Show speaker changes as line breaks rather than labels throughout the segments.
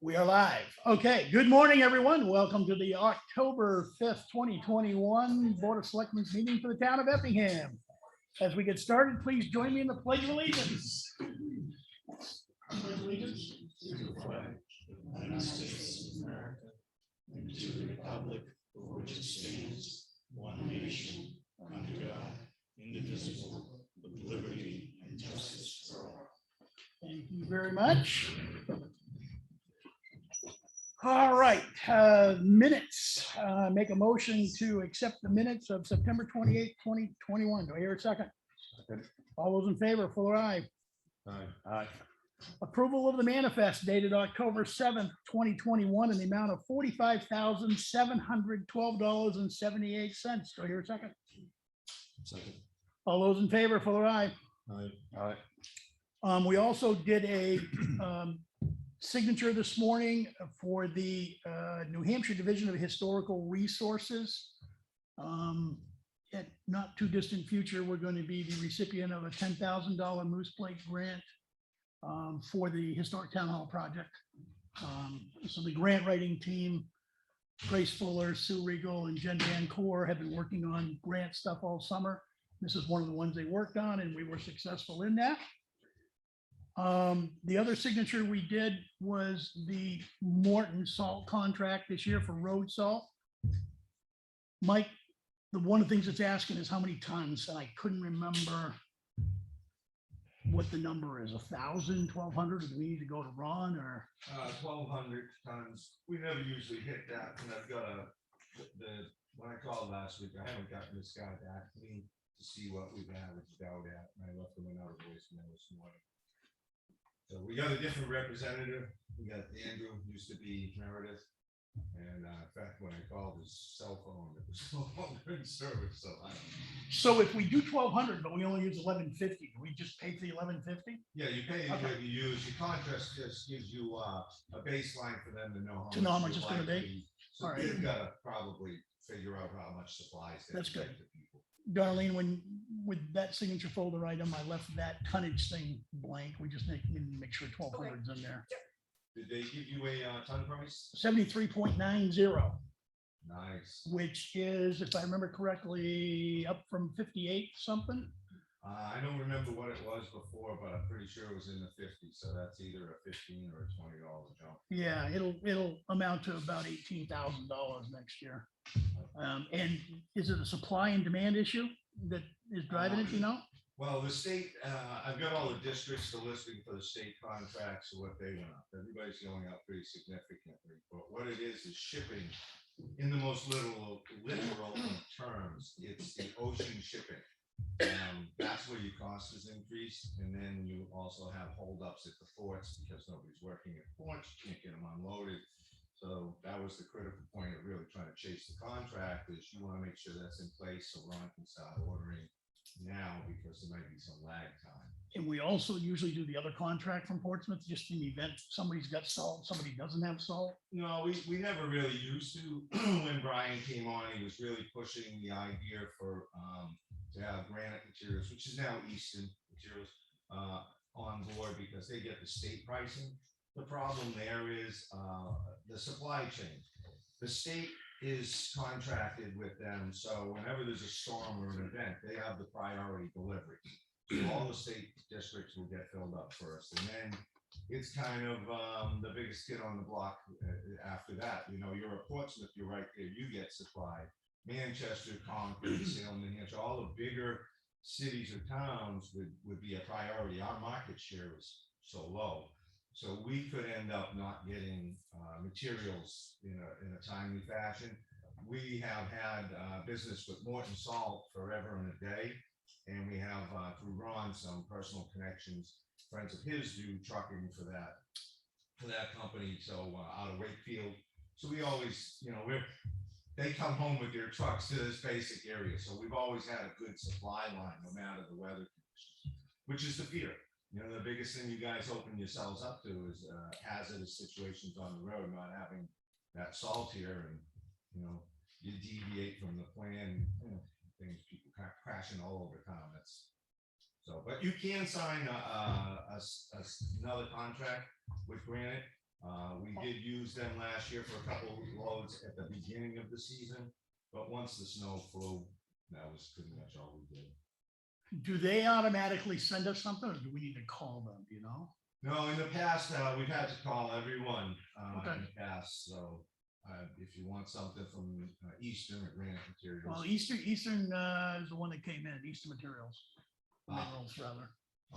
We are live. Okay, good morning, everyone. Welcome to the October 5th, 2021 Board of Selectmen meeting for the town of Effingham. As we get started, please join me in the Pledge of Allegiance. Pledge of allegiance
To the flag of the United States of America and to the republic for which it stands, one nation, under God, indivisible, with liberty and justice for all.
Thank you very much. All right, minutes. Make a motion to accept the minutes of September 28th, 2021. Do I hear a second? All those in favor, Fuller, aye.
Aye.
Approval of the manifest dated October 7th, 2021 in the amount of $45,712.78. Do I hear a second?
Second.
All those in favor, Fuller, aye.
Aye.
We also did a signature this morning for the New Hampshire Division of Historical Resources. At not too distant future, we're going to be the recipient of a $10,000 Moose Plate grant for the Historic Town Hall project. So the grant writing team, Grace Fuller, Sue Regal, and Jen Van Core have been working on grant stuff all summer. This is one of the ones they worked on, and we were successful in that. The other signature we did was the Morton salt contract this year for road salt. Mike, one of the things it's asking is how many tons, and I couldn't remember what the number is, 1,000, 1,200, or do we need to go to Ron or?
1,200 tons. We never usually hit that, and I've got when I called last week, I haven't gotten this guy back to me to see what we've averaged out at, and I left him another voicemail this morning. So we got a different representative. We got Andrew, who used to be Meredith. And in fact, when I called his cell phone, it was no longer in service.
So if we do 1,200, but we only use 1,150, do we just pay for the 1,150?
Yeah, you pay
Okay.
what you use. Your contract just gives you a baseline for them to know
how much
you're
it's going to be.
likely. So
All right.
they've got to probably figure out how much supplies they
That's
can
good.
get to people.
Darlene, with that signature folder item, I left that tonnage thing blank. We just need to make sure 1,200 is in there.
Did they give you a ton price?
73.90,
Nice.
which is, if I remember correctly, up from 58 something.
I don't remember what it was before, but I'm pretty sure it was in the 50s. So that's either a $15 or a $20 jump.
Yeah, it'll amount to about $18,000 next year. And is it a supply and demand issue that is driving it, you know?
Well, the state, I've got all the districts, the listing for the state contracts, or what they went up. Everybody's going up pretty significantly, but what it is shipping in the most literal terms. It's the ocean shipping. That's where your cost is increased. And then you also have holdups at the ports because nobody's working at ports. You can't get them unloaded. So that was the critical point of really trying to chase the contract is you want to make sure that's in place so Ron can start ordering now because there might be some lag time.
And we also usually do the other contract from Portsmouth, just in the event somebody's got salt, somebody doesn't have salt.
No, we never really used to. When Brian came on, he was really pushing the idea for to have granite materials, which is now Easton Materials, on board because they get the state pricing. The problem there is the supply chain. The state is contracted with them, so whenever there's a storm or an event, they have the priority delivery. So all the state districts will get filled up first, and then it's kind of the biggest kid on the block after that. You know, you're a Portsmouth, you're right there, you get supplied. Manchester, Concord, Salem, New Hampshire, all the bigger cities or towns would be a priority. Our market share is so low. So we could end up not getting materials in a timely fashion. We have had business with Morton Salt forever and a day. And we have through Ron some personal connections, friends of his do trucking for that company. So out of Wakefield. So we always, you know, they come home with their trucks to this basic area. So we've always had a good supply line no matter the weather conditions, which is the fear. You know, the biggest thing you guys open yourselves up to is hazardous situations on the road, not having that salt here, and you know, you deviate from the plan. You know, things people crashing all over town. That's so. But you can sign another contract with Granite We did use them last year for a couple of loads at the beginning of the season, but once the snow flew, that was pretty much all we did.
Do they automatically send us something, or do we need to call them, do you know?
No, in the past, we've had to call everyone
Okay.
in the past, so if you want something from Eastern or Granite Materials.
Well, Eastern is the one that came in, Eastern Materials. Minerals, rather.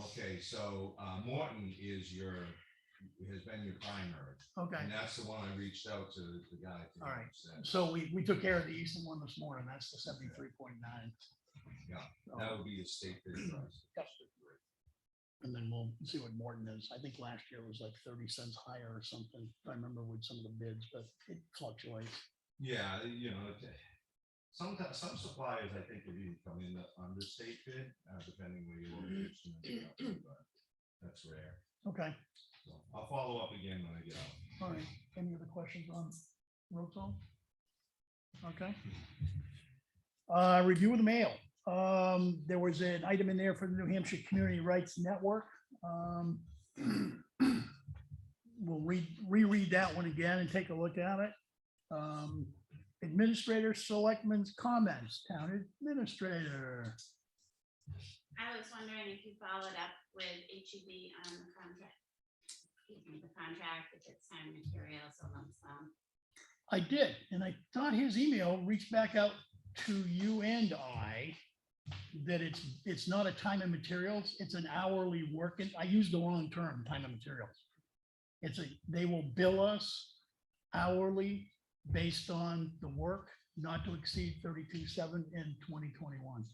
Okay, so Morton has been your primary.
Okay,
And that's the one I reached out to the guy.
all right. So we took care of the Eastern one this morning. That's the 73.9.
Yeah,
So,
that would be the state bid price.
yep. And then we'll see what Morton is. I think last year was like 30 cents higher or something. I remember with some of the bids, but it fluctuates.
Yeah, some suppliers, I think, will even come in under state bid, depending where your location is, but that's rare.
Okay,
So I'll follow up again when I get out.
all right. Any other questions on road zone? Okay. Review of the mail. There was an item in there for the New Hampshire Community Rights Network. We'll reread that one again and take a look at it. Administrator Selectmen's comments, Town Administrator.
I was wondering if you followed up with HEB on the contract. Excuse me, the contract, if it's time materials or lump sum.
I did, and I thought his email reached back out to you and I that it's not a time and materials, it's an hourly working. I used the wrong term, time and materials. They will bill us hourly based on the work, not to exceed 32.7 in 2021.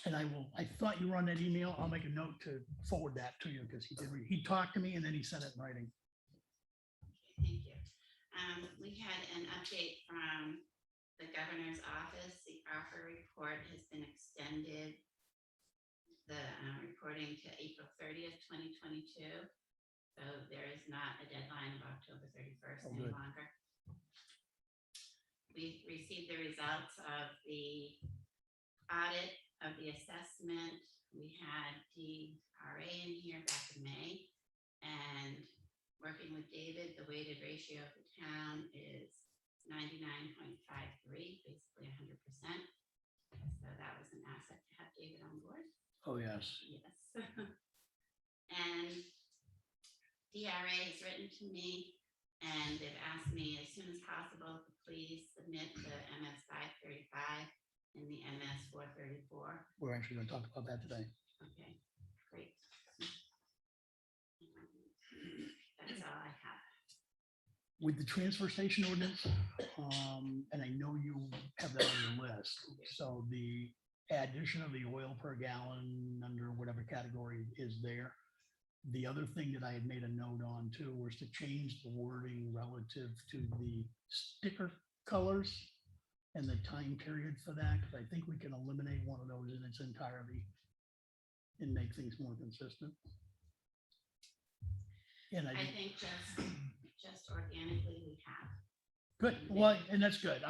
And I thought you were on that email. I'll make a note to forward that to you because he talked to me and then he sent it in writing.
Thank you. We had an update from the governor's office. The offer report has been extended. The reporting to April 30th, 2022. So there is not a deadline of October 31st
Oh,
any
good.
longer. We received the results of the audit of the assessment. We had DRA in here back in May, and working with David, the weighted ratio of the town is 99.53, basically 100%. So that was an asset to have David on board.
Oh, yes.
Yes. And DRA has written to me and they've asked me as soon as possible to please submit the MS 535 and the MS 434.
We're actually going to talk about that today.
Okay, great. That's all I have.
With the transfer station ordinance, and I know you have that on your list. So the addition of the oil per gallon under whatever category is there. The other thing that I had made a note on too was to change the wording relative to the sticker colors and the time period for that, because I think we can eliminate one of those in its entirety and make things more consistent. And
I think just organically we have.
good, well, and that's good.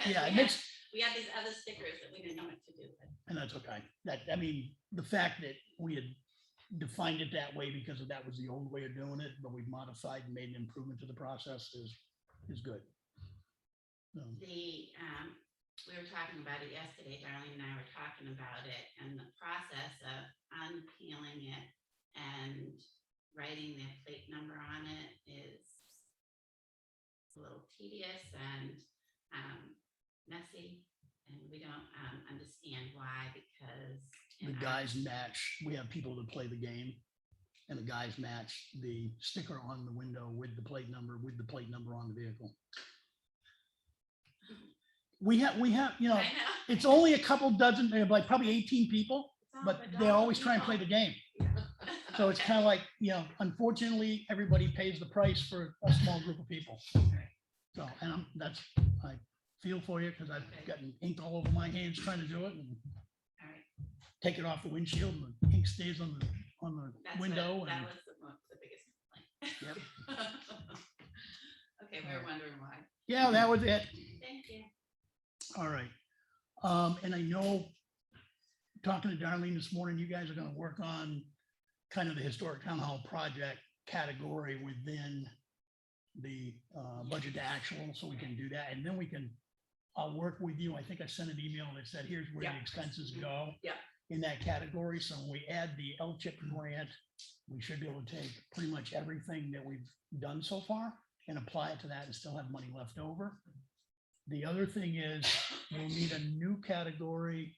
Yeah, it makes,
We have these other stickers that we didn't know what to do with.
and that's okay. I mean, the fact that we had defined it that way because that was the old way of doing it, but we've modified and made an improvement to the process is good. So,
We were talking about it yesterday, Darlene and I were talking about it, and the process of unpeeling it and writing the plate number on it is a little tedious and messy, and we don't understand why, because
the guys match, we have people that play the game, and the guys match the sticker on the window with the plate number on the vehicle. We have, you know,
I know.
it's only a couple dozen, like probably 18 people,
It's all
but
the
they
dog
always try and play the
people.
game. So it's kind of like, you know, unfortunately, everybody pays the price for a small group of people. So, and I feel for you because I've gotten ink all over my hands trying to do it and
All right.
take it off the windshield and the ink stays on the
That's
window.
That
And
was the biggest complaint. Okay, we were wondering why.
yeah, that was it.
Thank you.
All right. And I know, talking to Darlene this morning, you guys are going to work on kind of the historic town hall project category within the budget to actual, so we can do that, and then we can, I'll work with you. I think I sent an email that said, here's where the
Yeah.
expenses go.
Yeah.
In that category, so when we add the LCHIP grant, we should be able to take pretty much everything that we've done so far and apply it to that and still have money left over. The other thing is, we'll need a new category,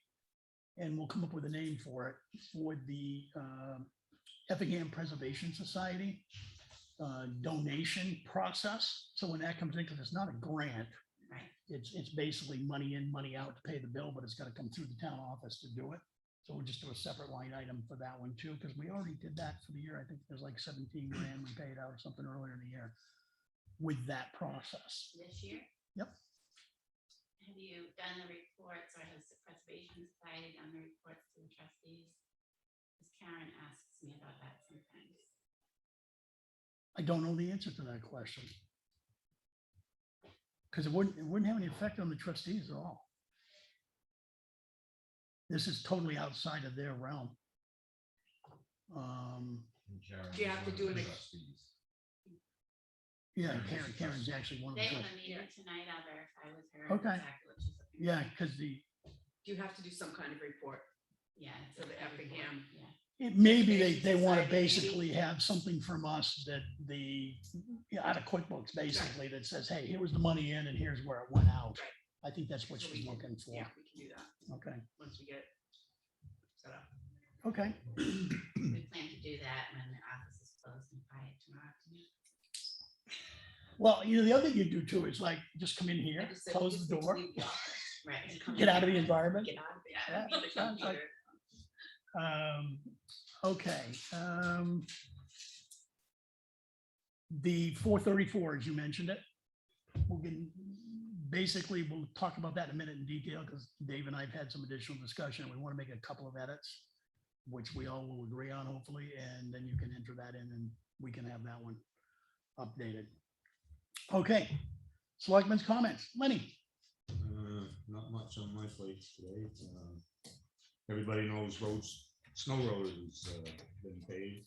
and we'll come up with a name for it, for the Effingham Preservation Society donation process. So when that comes in, because it's not a grant,
Right.
it's basically money in, money out to pay the bill, but it's got to come through the town office to do it. So we'll just do a separate line item for that one too, because we already did that for the year. I think there's like 17 grand we paid out or something earlier in the year with that process.
This year?
Yep.
Have you done the reports, or has the Preservation Society done the reports to the trustees? Because Karen asks me about that sometimes.
I don't know the answer to that question. Because it wouldn't have any effect on the trustees at all. This is totally outside of their realm.
And Karen
Do you
was
have to
one
do
of the
an-
trustees.
Yeah, Karen's actually one of
They
the,
have a meeting tonight, I'll verify with her.
Okay.
Exactly what she's looking
yeah,
for.
because
Do you have to do some kind of report?
Yeah. it's
For the
a report,
Effingham.
Yeah.
maybe they
Preservation
want to
Society, maybe.
basically have something from us that out of QuickBooks, basically, that says, hey, here was the money in and here's where it went out.
Right.
I think that's what
So
she's
we can-
looking for.
Yeah, we can do that
Okay,
once we get it set up.
okay.
We plan to do that when the office is closed and quiet tomorrow afternoon.
Well, the other thing you do too is like, just come in
I
here,
just said,
close
just
the
need to
door,
leave the office.
Right.
get out of the environment.
Get out of
Yeah,
there. Leave the
sounds like-
computer.
Okay. The 434, as you mentioned it, basically, we'll talk about that in a minute in detail, because Dave and I have had some additional discussion. We want to make a couple of edits, which we all will agree on, hopefully, and then you can enter that in and we can have that one updated. Okay, selectmen's comments. Lenny?
Not much on my plate today. Everybody knows snow road has been paid.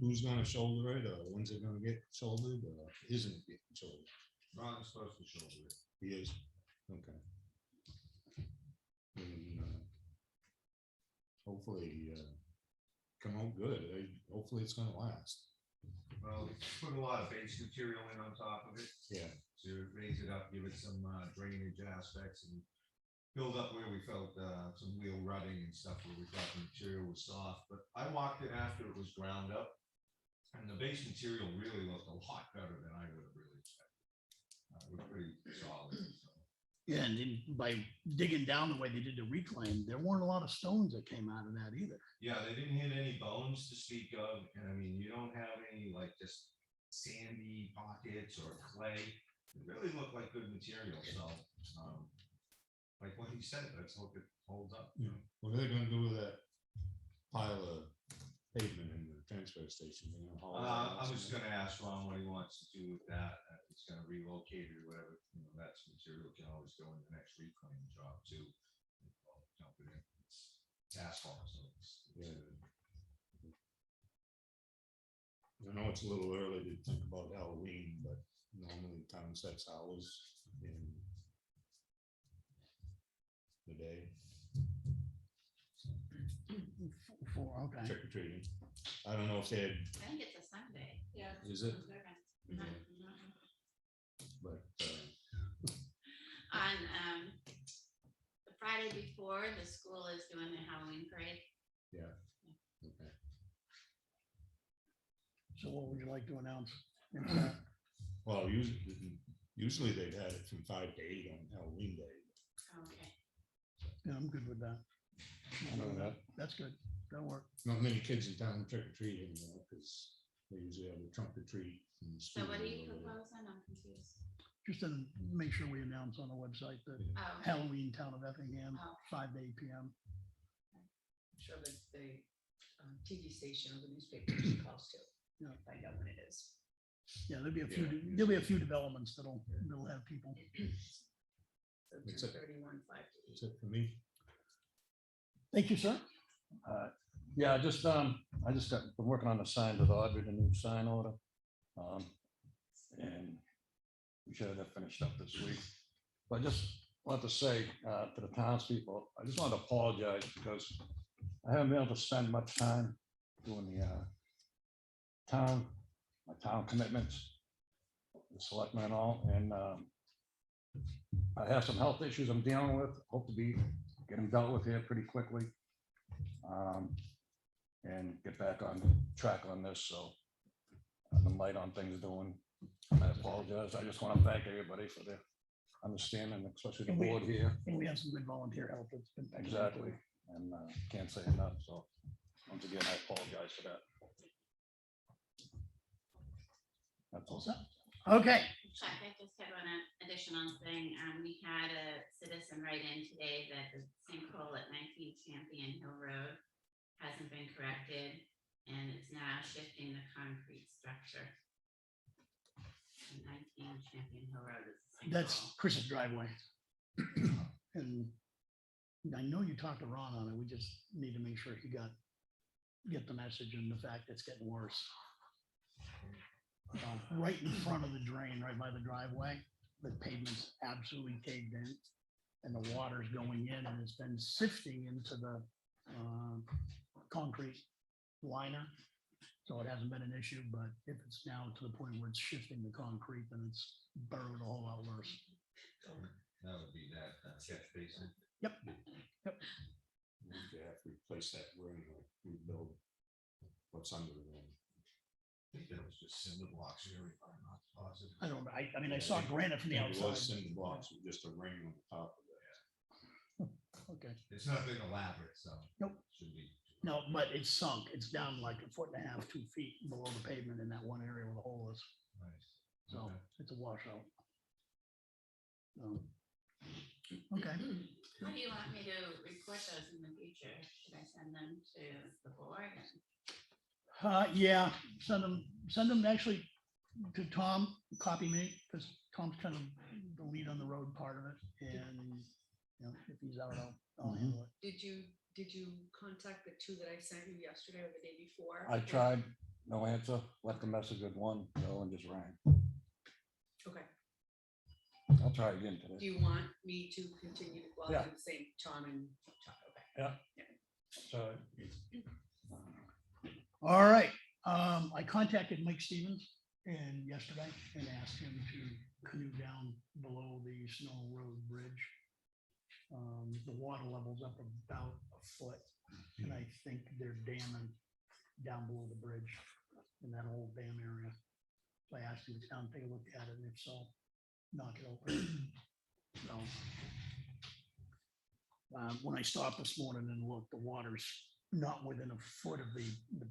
Who's gonna shoulder it, or when's it gonna get shouldered, or isn't it getting shouldered?
Ron's supposed to shoulder it.
He is, okay. And, hopefully, come out good. Hopefully it's gonna last.
Well, we put a lot of base material in on top of it
Yeah.
to raise it up, give it some drainage aspects, and build up where we felt some wheel rutting and stuff where we thought the material was soft. But I walked it after it was ground up, and the base material really looked a lot better than I would have really expected. It was pretty solid. So.
Yeah, and then by digging down the way they did the reclaim, there weren't a lot of stones that came out of that either.
Yeah, they didn't hit any bones to speak of, and I mean, you don't have any like just sandy pockets or clay. It really looked like good material, so, like what he said, let's hope it holds up.
Yeah. What are they gonna do with that pile of pavement in the transfer station? You know, haul it out
I was
somewhere?
gonna ask Ron what he wants to do with that, if he's gonna relocate it or whatever, that's material can always go in the next reclaim job too. Dump it in, it's asphalt, so it's.
Yeah. I know it's a little early to think about Halloween, but normally town sets hours in the day,
Okay.
trick or treating. I don't know if they had,
I think it's a Sunday.
Yeah.
is it?
Mhm.
But,
On the Friday before, the school is doing the Halloween parade.
okay.
So what would you like to announce?
Well, usually they've had it from 5 to 8 on Halloween day.
Okay.
Yeah, I'm good with that. That's good. That'll work.
Not many kids in town trick or treat anymore, because they usually have a trunk or treat. in the
So what are you
school or whatever.
proposing? I'm confused.
Just to make sure we announce on the website that
Oh,
Halloween Town of Effingham,
Oh.
5 to 8 p.m.
I'm sure that the TV station or the newspaper calls too.
Yeah.
Find out when it is.
Yeah, there'll be a
Yeah.
few developments that'll have people.
So
It's a-
10:31, 5 to 8.
That's it for me.
Thank you, sir.
Yeah, I just been working on the signs with Audrey, the new sign order. And we should have that finished up this week. But I just wanted to say to the townspeople, I just wanted to apologize because I haven't been able to spend much time doing my town commitments, the selectmen and all, and I have some health issues I'm dealing with, hope to be getting dealt with here pretty quickly. And get back on track on this, so I've been light on things doing. I apologize. I just want to thank everybody for their understanding, especially the
And we-
board here.
And we have some good volunteer help. That's been excellent.
Exactly. And can't say enough. So once again, I apologize for that. That's all.
Okay,
Chuck, I just had one additional thing. We had a citizen write in today that the sinkhole at 19 Champion Hill Road hasn't been corrected, and it's now shifting the concrete structure. 19 Champion Hill Road is a
that's
sinkhole.
Chris's driveway. And I know you talked to Ron on it. We just need to make sure he get the message and the fact it's getting worse. Right in front of the drain, right by the driveway, the pavement's absolutely caved in. And the water's going in and it's been sifting into the concrete liner. So it hasn't been an issue, but if it's now to the point where it's shifting the concrete, then it's burrowed a whole lot worse.
That would be that catch basin.
You have to replace that ring or rebuild what's under the ring.
I think that was just cinder blocks here, if I'm not positive.
I don't know. I mean, I saw granite from the
It was
outside.
cinder blocks with just a ring on the top of it.
Okay.
It's nothing elaborate, so.
Nope.
Should be.
No, but it's sunk. It's down like 1.5 feet, 2 feet below the pavement in that one area where the hole is.
Nice.
So
Okay.
it's a washout. Okay.
How do you want me to report those in the future? Should I send them to the board?
Yeah, send them actually to Tom, copy me, because Tom's kind of the lead on the road part of it. And, you know, if he's out, I'll handle it.
Did you contact the two that I sent you yesterday or the day before?
I tried, no answer, left a message with one, the other one just rang.
Okay.
I'll try again
Do
today.
you want me to continue to, well,
Yeah.
do the same Tom and Chuck? Okay.
So
All right. I contacted Mike Stevens yesterday and asked him to canoe down below the Snow Road Bridge. The water level's up about a foot, and I think they're damming down below the bridge in that old dam area. So I asked him to come take a look at it, and if so, knock it open. So when I stopped this morning and looked, the water's not within a foot of the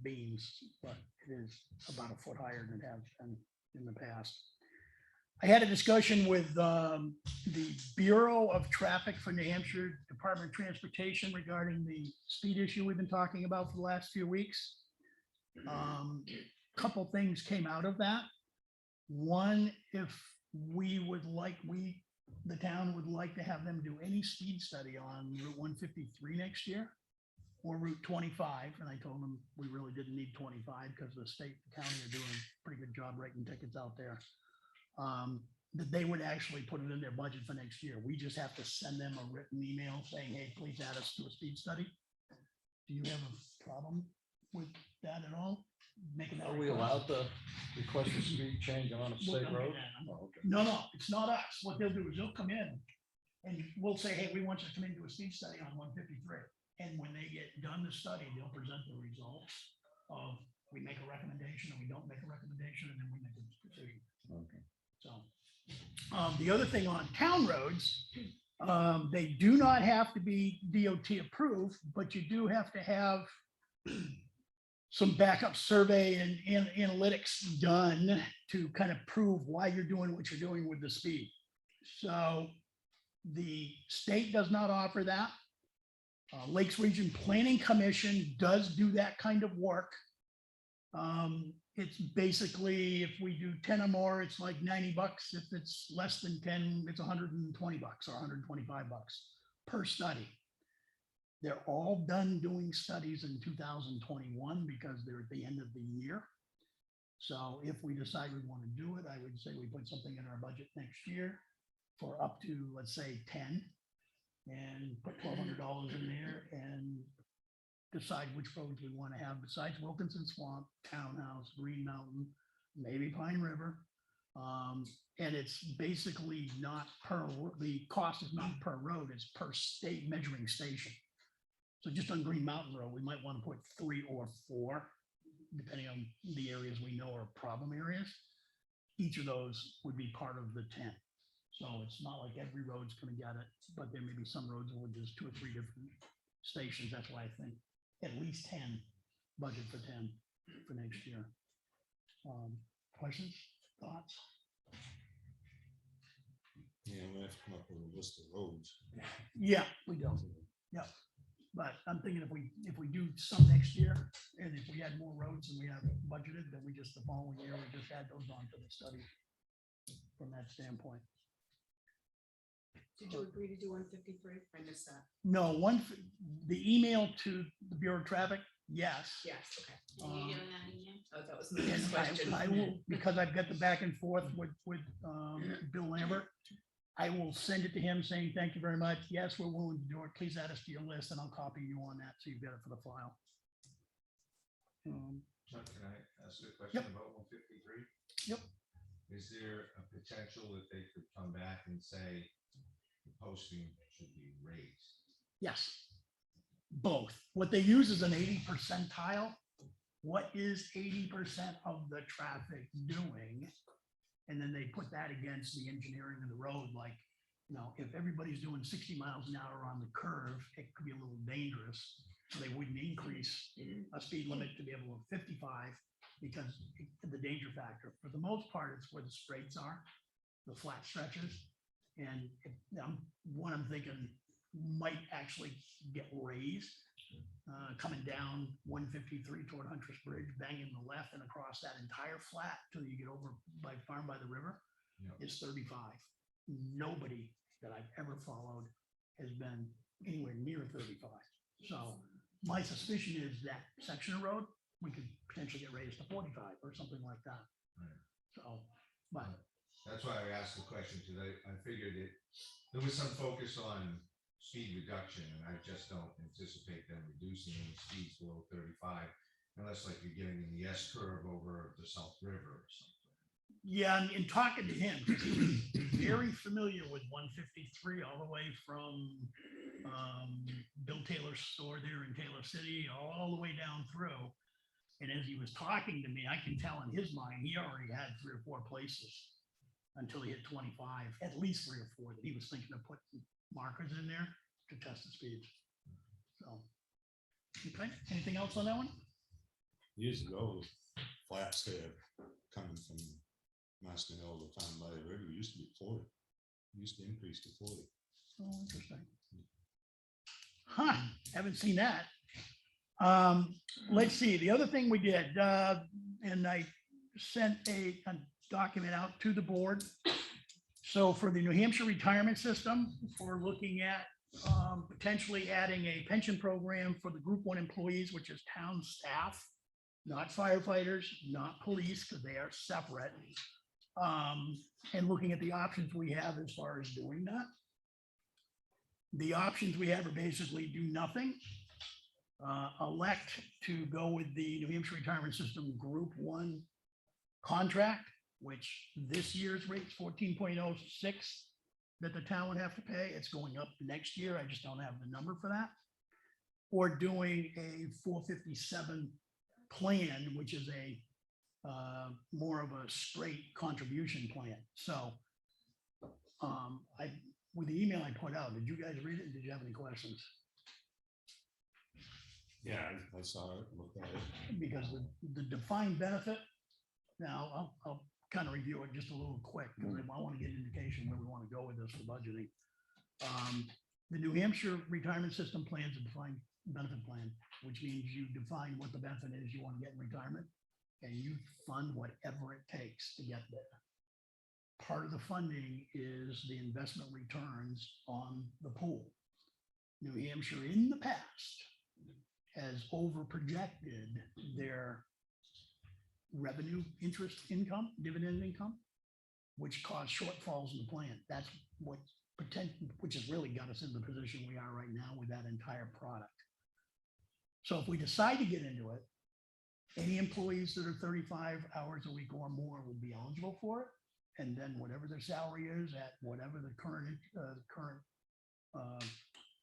beams, but it is about a foot higher than it has been in the past. I had a discussion with the Bureau of Traffic for New Hampshire Department of Transportation regarding the speed issue we've been talking about for the last few weeks. Couple things came out of that. One, if the town would like to have them do any speed study on Route 153 next year or Route 25. And I told them we really didn't need 25 because the state and county are doing a pretty good job writing tickets out there. That they would actually put it in their budget for next year. We just have to send them a written email saying, hey, please add us to a speed study. Do you have a problem with that at all? Making that
are we allowed to request a speed change on a state road? Oh, okay.
No, it's not us. What they'll do is they'll come in and we'll say, hey, we want you to come in and do a speed study on 153. And when they get done the study, they'll present the results of, we make a recommendation and we don't make a recommendation, and then we make a decision.
Okay.
So, the other thing on town roads, they do not have to be DOT approved, but you do have to have some backup survey and analytics done to kind of prove why you're doing what you're doing with the speed. So the state does not offer that. Lakes Region Planning Commission does do that kind of work. It's basically, if we do 10 or more, it's like $90. If it's less than 10, it's $120 or $125 per study. They're all done doing studies in 2021 because they're at the end of the year. So if we decide we want to do it, I would say we put something in our budget next year for up to, let's say, 10, and put $1,200 in there and decide which roads we want to have besides Wilkinson Swamp, Townhouse, Green Mountain, maybe Pine River. And it's basically not per, the cost is not per road, it's per state measuring station. So just on Green Mountain Road, we might want to put 3 or 4, depending on the areas we know are problem areas. Each of those would be part of the 10. So it's not like every road's going to get it, but there may be some roads with just 2 or 3 different stations. That's why I think at least 10, budget for 10 for next year. Questions, thoughts?
Yeah, we have to come up with a list of roads.
Yeah, we do. Yeah. But I'm thinking if we do some next year, and if we had more roads than we have budgeted, then we just, the following year, we just add those on to the study from that standpoint.
Did you agree to do 153? I missed that.
No, the email to the Bureau of Traffic, yes.
Yes, okay.
Are you doing that again?
Oh, that was my
And
next question.
I will, because I've got the back and forth with Bill Lambert, I will send it to him saying, thank you very much. Yes, we're willing to do it. Please add us to your list, and I'll copy you on that, so you've got it for the file.
Chuck, can I ask you a question
Yep.
about 153?
Yep.
Is there a potential that they could come back and say the posting should be raised?
Yes, both. What they use is an 80 percentile. What is 80% of the traffic doing? And then they put that against the engineering of the road. Like, if everybody's doing 60 miles an hour on the curve, it could be a little dangerous. So they wouldn't increase a speed limit to be able to 55 because the danger factor. For the most part, it's where the straights are, the flat stretches. And what I'm thinking might actually get raised, coming down 153 toward Huntress Bridge, banging the left and across that entire flat till you get over by Farm by the River,
Yeah.
is 35. Nobody that I've ever followed has been anywhere near 35. So my suspicion is that section of road, we could potentially get raised to 45 or something like that.
Right.
So, but
That's why I asked the question, because I figured there was some focus on speed reduction, and I just don't anticipate them reducing any speeds below 35 unless like you're getting in the S curve over the South River or something.
yeah, and in talking to him, 'cause he was very familiar with 153 all the way from Bill Taylor's store there in Taylor City, all the way down through. And as he was talking to me, I can tell in his mind, he already had 3 or 4 places until he hit 25, at least 3 or 4 that he was thinking of putting markers in there to test the speeds. So, okay, anything else on that one?
Years ago, flats there coming from Master Hill to Town by the River used to be 40. Used to increase to 40.
Oh, interesting. Huh, haven't seen that. Let's see, the other thing we did, and I sent a document out to the board. So for the New Hampshire retirement system, we're looking at potentially adding a pension program for the Group 1 employees, which is town staff, not firefighters, not police, because they are separate. And looking at the options we have as far as doing that. The options we have are basically do nothing, elect to go with the New Hampshire retirement system Group 1 contract, which this year's rate's 14.06 that the town would have to pay. It's going up next year. I just don't have the number for that. Or doing a 457 plan, which is a more of a straight contribution plan. So with the email I put out, did you guys read it? Did you have any questions?
Yeah, I saw it, looked at it.
Because the defined benefit, now I'll kind of review it just a little quick because I want to get an indication where we want to go with this for budgeting. The New Hampshire retirement system plan is a defined benefit plan, which means you define what the benefit is you want to get in retirement and you fund whatever it takes to get there. Part of the funding is the investment returns on the pool. New Hampshire in the past has over projected their revenue, interest income, dividend income, which caused shortfalls in the plan. That's what which has really got us in the position we are right now with that entire product. So if we decide to get into it, any employees that are 35 hours a week or more would be eligible for it. And then whatever their salary is at whatever the current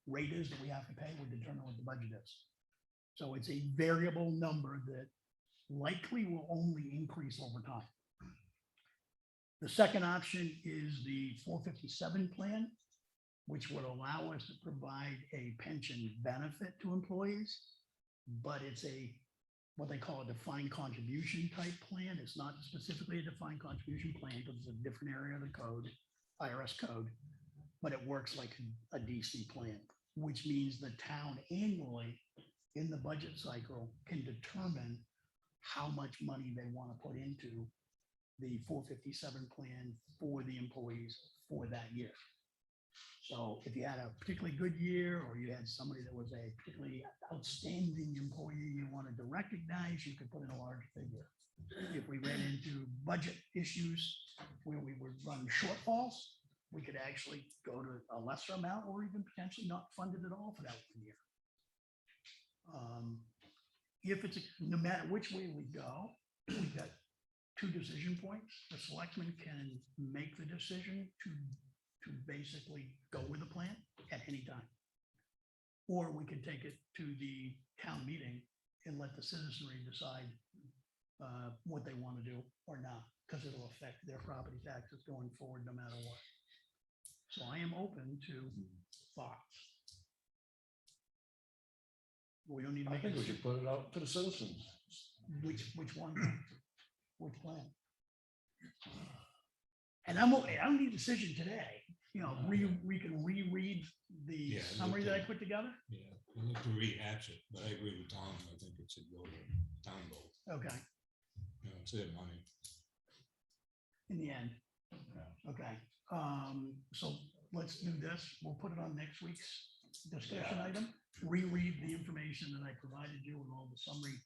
rate is that we have to pay would determine what the budget is. So it's a variable number that likely will only increase over time. The second option is the 457 plan, which would allow us to provide a pension benefit to employees, but it's what they call a defined contribution type plan. It's not specifically a defined contribution plan because it's a different area of the code, IRS code, but it works like a DC plan, which means the town annually in the budget cycle can determine how much money they want to put into the 457 plan for the employees for that year. So if you had a particularly good year, or you had somebody that was a particularly outstanding employee you wanted to recognize, you could put in a large figure. If we ran into budget issues where we would run shortfalls, we could actually go to a lesser amount or even potentially not fund it at all for that 1 year. If it's, no matter which way we go, we've got 2 decision points. The selectmen can make the decision to basically go with the plan at any time. Or we could take it to the town meeting and let the citizenry decide what they want to do or not, because it'll affect their property taxes going forward no matter what. So I am open to thoughts. We don't need to
I
make
think
a
we should put it out to the citizens.
which one, which plan. And I'm okay, I don't need a decision today, we can reread the
Yeah,
summary that I put together.
Yeah, we need to rehash it, but I agree with Tom. I think it should go to town vote.
Okay,
It's their money.
in the end. Okay, so let's do this. We'll put it on next week's discussion item. Reread the information that I provided you with all the summary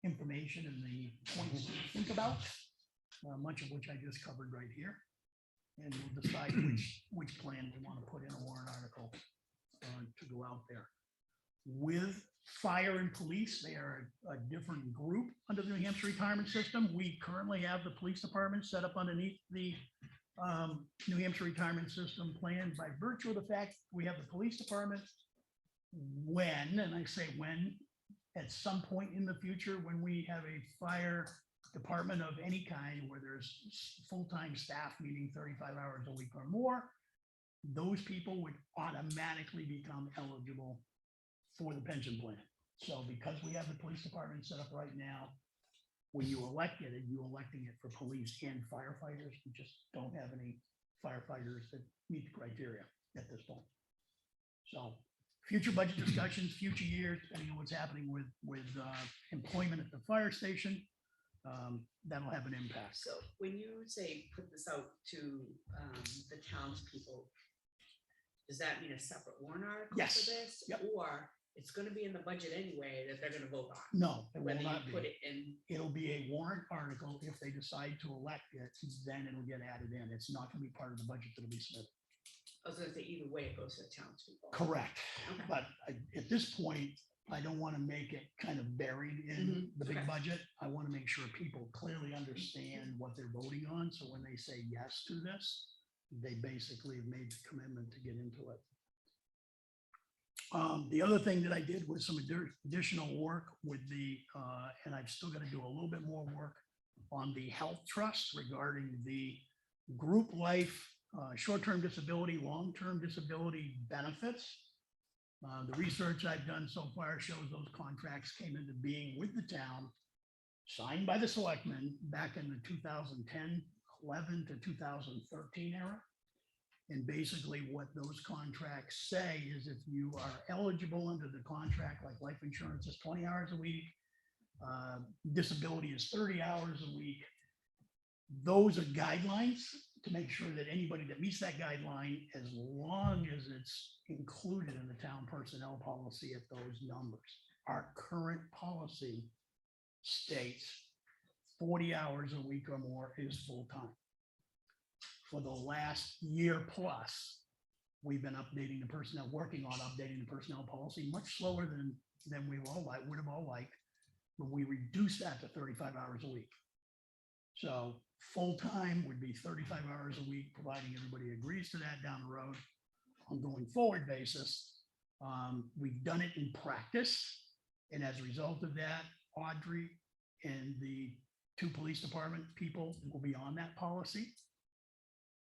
information and the points to think about, much of which I just covered right here. And we'll decide which plan we want to put in a warrant article to go out there. With fire and police, they are a different group under the New Hampshire retirement system. We currently have the police department set up underneath the New Hampshire retirement system plan by virtue of the fact we have the police department. When, and I say when, at some point in the future, when we have a fire department of any kind where there's full-time staff meeting 35 hours a week or more, those people would automatically become eligible for the pension plan. So because we have the police department set up right now, when you elect it, you're electing it for police and firefighters. We just don't have any firefighters that meet the criteria at this point. So future budget discussions, future years, depending on what's happening with employment at the fire station, that'll have an impact.
So when you say put this out to the townspeople, does that mean a separate warrant article
Yes.
for this?
Yep.
Or it's gonna be in the budget anyway that they're gonna vote on?
No, it will
Whether
not
you put
be.
it in,
It'll be a warrant article. If they decide to elect it, then it'll get added in. It's not gonna be part of the budget that'll be submitted.
I was gonna say either way, it goes to the townspeople.
Correct.
Okay.
But at this point, I don't want to make it kind of buried in the big
Okay.
budget. I want to make sure people clearly understand what they're voting on. So when they say yes to this, they basically have made the commitment to get into it. The other thing that I did was some additional work with and I've still got to do a little bit more work on the health trust regarding the group life, short-term disability, long-term disability benefits. The research I've done so far shows those contracts came into being with the town, signed by the selectmen back in the 2010, 11 to 2013 era. And basically what those contracts say is if you are eligible under the contract, like life insurance is 20 hours a week, disability is 30 hours a week. Those are guidelines to make sure that anybody that meets that guideline, as long as it's included in the town personnel policy at those numbers. Our current policy states 40 hours a week or more is full-time. For the last year plus, we've been updating the personnel, working on updating the personnel policy much slower than we would have all liked. But we reduced that to 35 hours a week. So full-time would be 35 hours a week, providing everybody agrees to that down the road on going forward basis. We've done it in practice. And as a result of that, Audrey and the 2 police department people will be on that policy.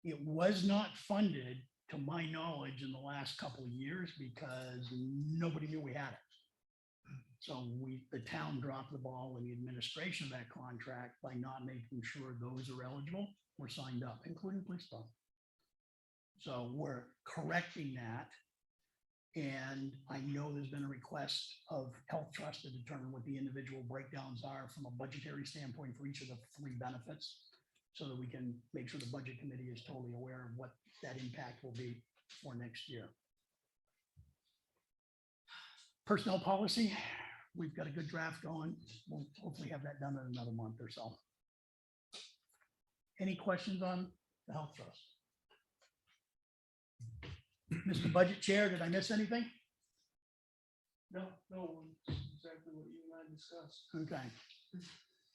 It was not funded, to my knowledge, in the last couple of years because nobody knew we had it. So the town dropped the ball in the administration of that contract by not making sure those are eligible were signed up, including police department. So we're correcting that. And I know there's been a request of Health Trust to determine what the individual breakdowns are from a budgetary standpoint for each of the 3 benefits, so that we can make sure the budget committee is totally aware of what that impact will be for next year. Personnel policy, we've got a good draft going. We'll hopefully have that done in another month or so. Any questions on the Health Trust? Mr. Budget Chair, did I miss anything?
No, exactly what you and I discussed.
Okay.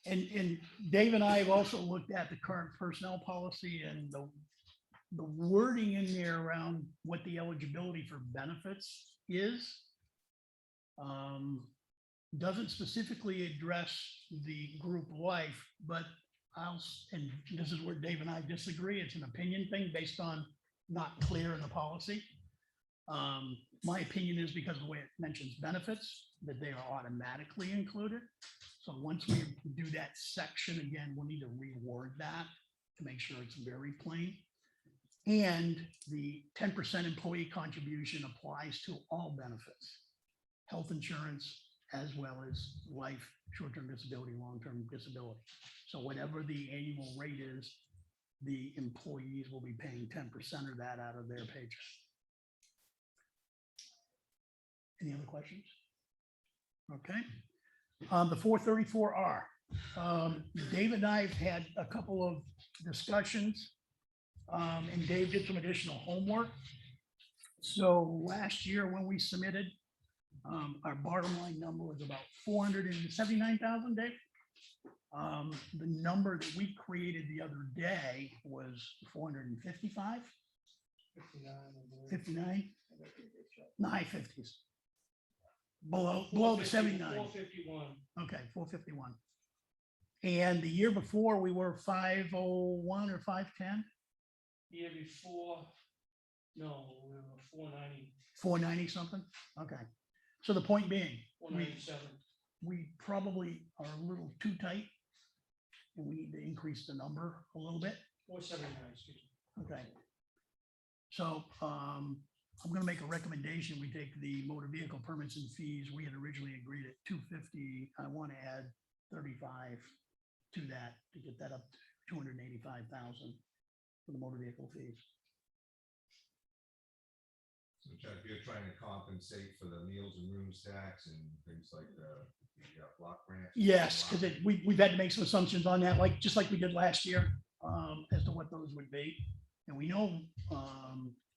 And Dave and I have also looked at the current personnel policy, and the wording in there around what the eligibility for benefits is doesn't specifically address the group life, but and this is where Dave and I disagree. It's an opinion thing based on not clear in the policy. My opinion is because of the way it mentions benefits, that they are automatically included. So once we do that section again, we'll need to reword that to make sure it's very plain. And the 10% employee contribution applies to all benefits, health insurance, as well as life, short-term disability, long-term disability. So whatever the annual rate is, the employees will be paying 10% of that out of their paycheck. Any other questions? Okay. The 434R. Dave and I have had a couple of discussions, and Dave did some additional homework. So last year when we submitted, our bottom line number was about 479,000, Dave. The number that we created the other day was 455, 59, in the high 50s. Below the 79.
451.
Okay, 451. And the year before, we were 501 or 510,
Year before, no, we were 490,
490 something. Okay. So the point being,
497.
we probably are a little too tight, and we need to increase the number a little bit.
479, excuse me.
Okay. So I'm going to make a recommendation. We take the motor vehicle permits and fees. We had originally agreed at 250. I want to add 35 to that to get that up to 285,000 for the motor vehicle fees.
So Chuck, you're trying to compensate for the meals and rooms tax and things like the block grant?
Yes, because we've had to make some assumptions on that, just like we did last year, as to what those would be. And we know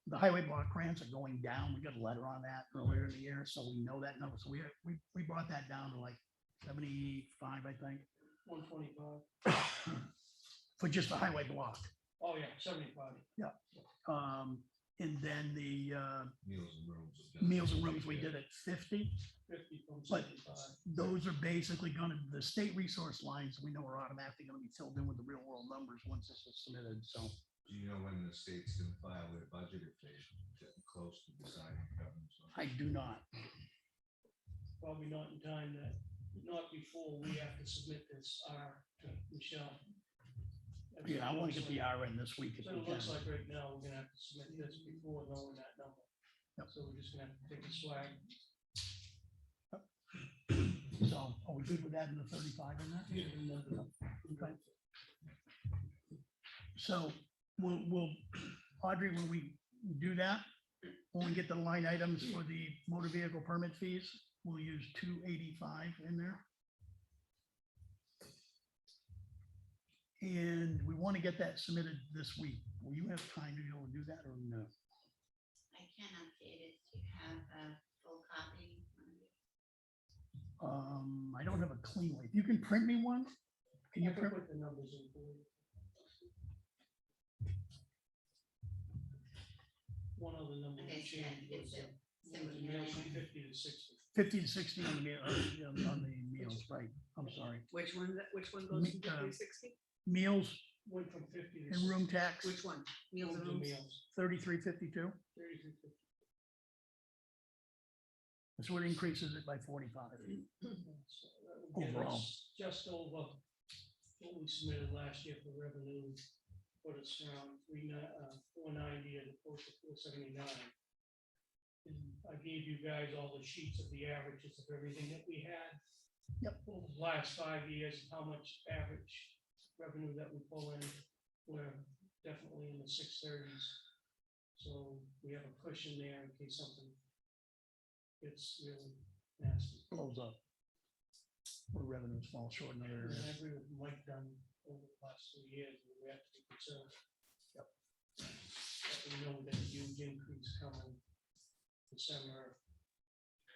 the highway block grants are going down. We got a letter on that earlier in the year, so we know that number. So we brought that down to like 75, I think,
125.
for just the highway block.
Oh, yeah, 75.
And then the
Meals and rooms.
meals and rooms, we did at 50.
50 from
But
75.
those are basically gonna, the state resource lines, we know are automatically gonna be filled in with the real world numbers once this is submitted, so.
Do you know when the state's gonna file their budget if they're getting close to deciding governance?
I do not.
Probably not in time not before we have to submit this to Michelle.
Yeah, I want to get the R in this week if
So
we
it
can.
looks like right now, we're gonna have to submit this before knowing that number.
Yep.
So we're just gonna have to take a swag.
So are we good with that in the 35 in there? Okay. So we'll, Audrey, when we do that, when we get the line items for the motor vehicle permit fees, we'll use 285 in there. And we want to get that submitted this week. Will you have time to be able to do that or no?
I can update it to have a full copy.
I don't have a clean one. If you can print me one, can you
I can
print?
put the numbers in for you. One of the numbers
Okay,
changed
yeah,
was
it's
it was mailed from 50 to 60.
50 to 60 on the meal, on the meals, right? I'm sorry.
Which one goes
Me-
from 50 to 60?
Meals
Went from 50 to
and
60.
room tax,
Which one? Meals and
Rooms
rooms?
Meals,
3352.
33.50.
So it increases it by 45.
So that would give
Overall.
us just over what we submitted last year for revenue, put us around 490 as opposed to 479. And I gave you guys all the sheets of the averages of everything that we had.
Yep.
Over the last 5 years, how much average revenue that we pull in, we're definitely in the 630s. So we have a cushion there in case something gets really nasty.
Blows up. Where revenues fall short in other
And
areas.
I agree with Mike done over the last 2 years, we have to be concerned.
Yep.
But we know that a huge increase coming December.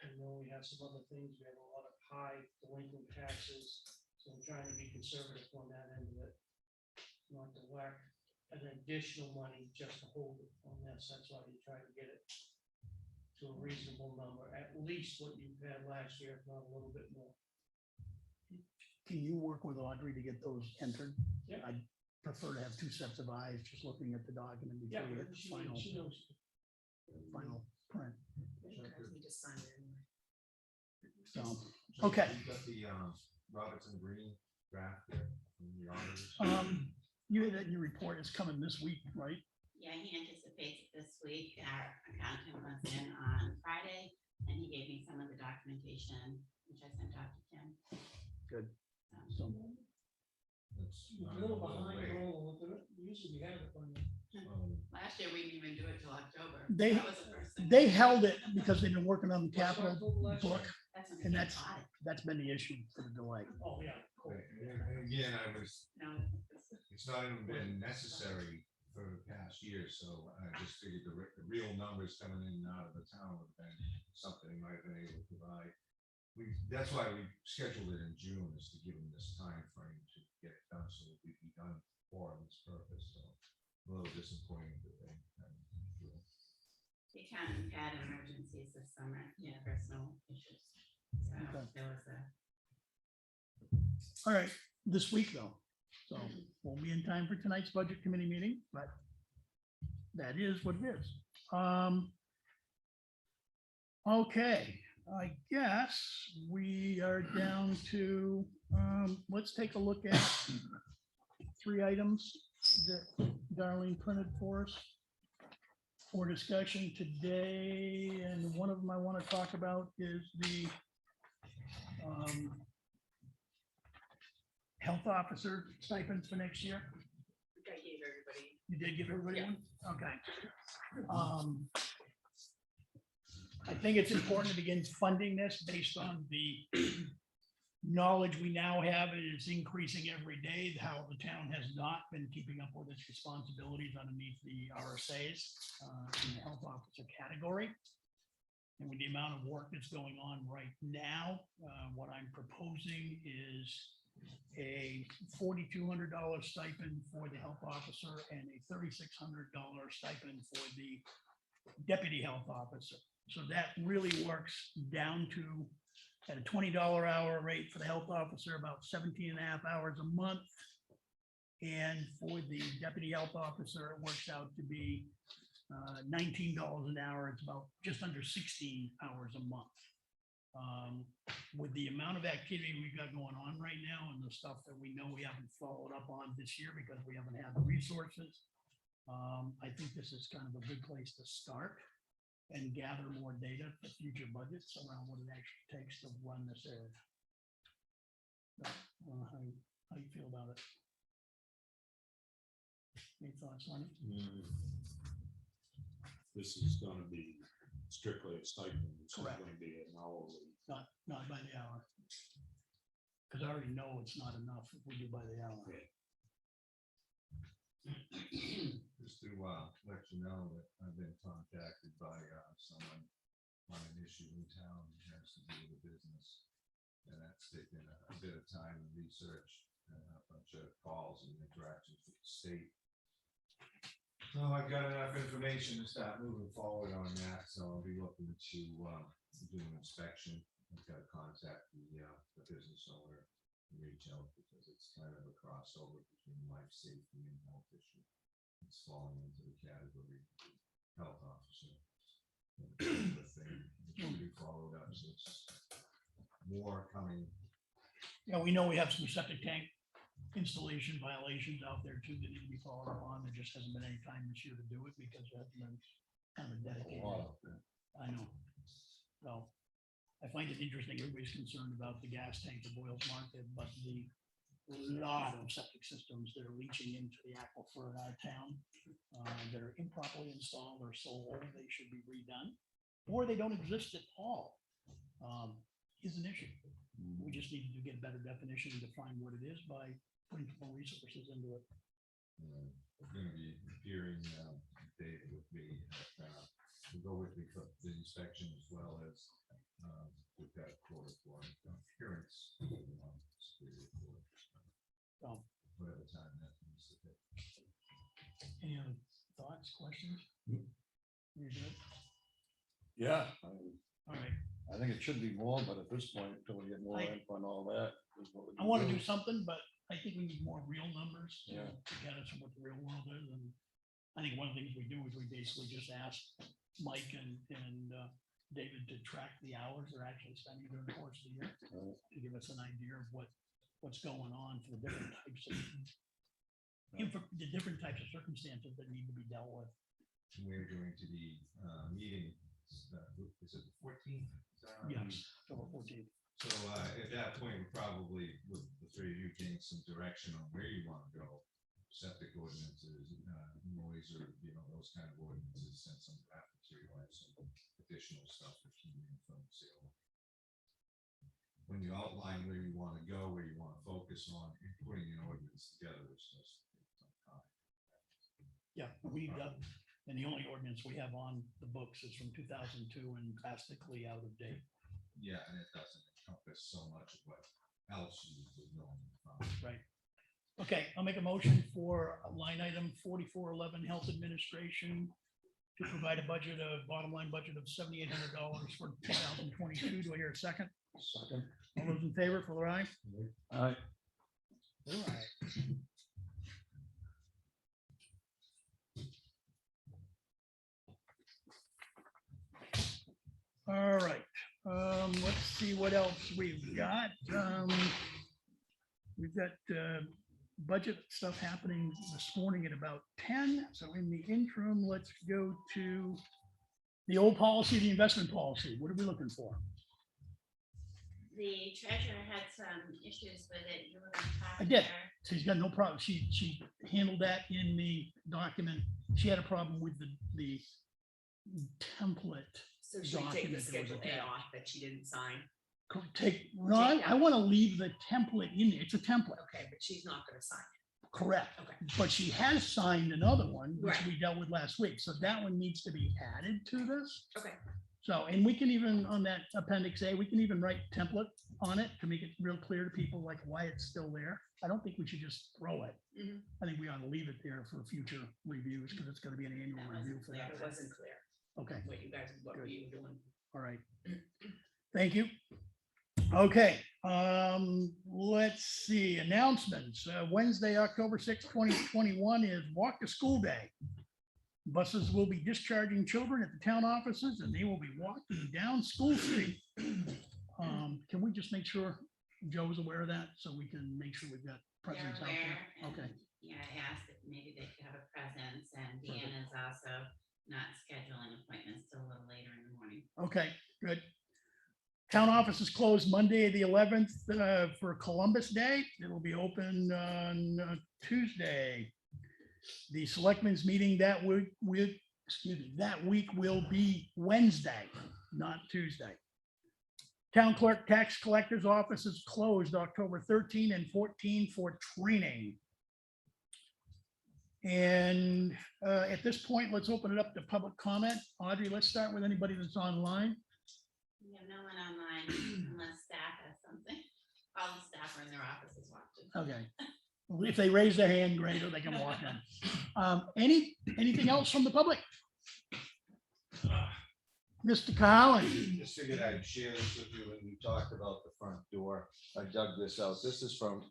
I know we have some other things, we have a lot of high delinquent taxes, so I'm trying to be conservative on that end of it. Not to whack an additional money just to hold it on this, that's why you try to get it to a reasonable number, at least what you had last year, if not a little bit more.
Can you work with Audrey to get those entered?
Yeah.
I'd prefer to have two sets of eyes, just looking at the document
Yeah,
before you hit the
she knows.
final print.
We just signed it anyway.
So,
So
okay.
You got the Robertson Green draft there from the auditors.
You had that in your report, it's coming this week, right?
Yeah, he anticipates it this week. Our accountant was in on Friday and he gave me some of the documentation, which I sent out to Tim.
Good.
So,
So,
It's
A
not
little
a
behind,
late.
roll with it. Usually we have it on.
last year, we didn't even do it till October.
They-
That was the first thing.
they held it because they've been working on the capital book,
That's when
and
we
that's,
bought it.
that's been the issue for the delay.
Oh, yeah. Cool.
And again,
No,
it's not even been necessary for the past year, so I just figured the real numbers coming in and out of the town would have been something we might have been able to provide. That's why we scheduled it in June, is to give them this time frame to get it done, so we'd be done for this purpose, so a little disappointing that they haven't do it.
the accountant had emergencies this summer, personal issues. So
Okay.
there was a.
All right, this week though, so won't be in time for tonight's budget committee meeting, but that is what it is. Okay, I guess we are down to, let's take a look at 3 items that Darlene printed for us for discussion today, and one of them I want to talk about is the health officer stipends for next year.
I gave everybody.
You did give everybody one? Okay. I think it's important to begin funding this based on the knowledge we now have. It is increasing every day, how the town has not been keeping up with its responsibilities underneath the RSAs in the health officer category. And with the amount of work that's going on right now, what I'm proposing is a $4,200 stipend for the health officer and a $3,600 stipend for the deputy health officer. So that really works down to, at a $20 hour rate for the health officer, about 17 and a half hours a month. And for the deputy health officer, it works out to be $19 an hour. It's about just under 16 hours a month. With the amount of activity we've got going on right now and the stuff that we know we haven't followed up on this year because we haven't had the resources, I think this is kind of a good place to start and gather more data for future budgets around what it actually takes to run this area. I don't know how you feel about it. Any thoughts on it?
This is gonna be strictly a stipend. It's not
Correct.
gonna be an hourly.
Not by the hour. Because I already know it's not enough if we do by the hour.
Just to let you know that I've been contacted by someone on an issue in town that has to do with the business. And that's taken a bit of time and research and a bunch of calls and interactions with the state. So I've got enough information to start moving forward on that, so I'll be looking to do an inspection. I've got to contact the business owner and reach out because it's kind of a crossover between life safety and health issue. It's falling into the category of health officer. The thing should be followed up, so it's more coming.
Yeah, we know we have some septic tank installation violations out there too that need to be followed up on. There just hasn't been any time this year to do it because there hasn't been kind of a dedicated. I know. So I find it interesting. Everybody's concerned about the gas tank at Boyle's Market, but the lot of septic systems that are leaching into the aquifer in our town that are improperly installed or so old they should be redone, or they don't exist at all, is an issue. We just need to get a better definition and define what it is by putting more resources into it.
We're going to be hearing David with me. To go with me for the inspection as well as we've got a court for appearance. Superior Court.
So,
Whatever time that needs to take.
any other thoughts, questions? You're good?
Yeah,
All right.
I think it should be more, but at this point, until we get more
I-
info on all that. is what we
I
can
want to do something, but I think we need more real numbers to
Yeah.
to get us what the real world is. And I think one of the things we do is we basically just ask Mike and David to track the hours they're actually spending during the course of the year
Right.
to give us an idea of what's going on for the different types of the different types of circumstances that need to be dealt with.
We're going to be meeting, is it the 14th?
Yes, October 14th.
So at that point, we probably, with the three of you, gain some direction on where you want to go. Septic ordinances, noise, or, those kind of ordinances, send some draft material, and some additional stuff that came in from sale. When you outline where you want to go, where you want to focus on, and putting an ordinance together, which does take some time.
Yeah, and the only ordinance we have on the books is from 2002 and drastically out of date.
Yeah, and it doesn't encompass so much of what else you would normally find.
Right. Okay, I'll make a motion for line item 4411, Health Administration, to provide a bottom line budget of $7,800 for 2022. Do I hear a second?
Second.
All those in favor, for the aye?
All right.
All right. All right, let's see what else we've got. We've got budget stuff happening this morning at about 10. So in the interim, let's go to the old policy, the investment policy. What are we looking for?
The treasurer had some issues with it. You were going to talk
I
to
did.
her.
She's got no problem. She handled that in the document. She had a problem with the template.
So should we take the
Document that was
schedule A
attached.
off that she didn't sign?
Ron, I want to leave the template in there. It's a template,
Okay, but she's not gonna sign it.
correct.
Okay.
But she has signed another one, which
Right.
we dealt with last week. So that one needs to be added to this.
Okay.
So, and we can even, on that appendix A, we can even write template on it to make it real clear to people like why it's still there. I don't think we should just throw it.
Mhm.
I think we ought to leave it there for future reviews because it's going to be an annual
That
review
wasn't
for
clear.
that.
It wasn't clear
Okay,
what you guys, what were you doing?
all right. Thank you. Okay, let's see, announcements. Wednesday, October 6th, 2021 is Walk to School Day. Buses will be discharging children at the town offices and they will be walking down School Street. Can we just make sure Joe's aware of that so we can make sure we've got
They're
presence out
aware.
there?
and,
Okay,
Yeah, I asked if maybe they could have a presence, and Deanna is also not scheduling appointments till a little later in the morning.
okay, good. Town office is closed Monday, the 11th, for Columbus Day. It'll be open on Tuesday. The selectmen's meeting that that week will be Wednesday, not Tuesday. Town clerk tax collector's office is closed October 13 and 14 for training. And at this point, let's open it up to public comment. Audrey, let's start with anybody that's online.
We have no one online unless staff has something. All the staff are in their offices watching.
Okay. Well, if they raise their hand, great, or they can walk in. Anything else from the public? Mr. Collins?
Just figured I'd share this with you when we talked about the front door. I dug this out. This is from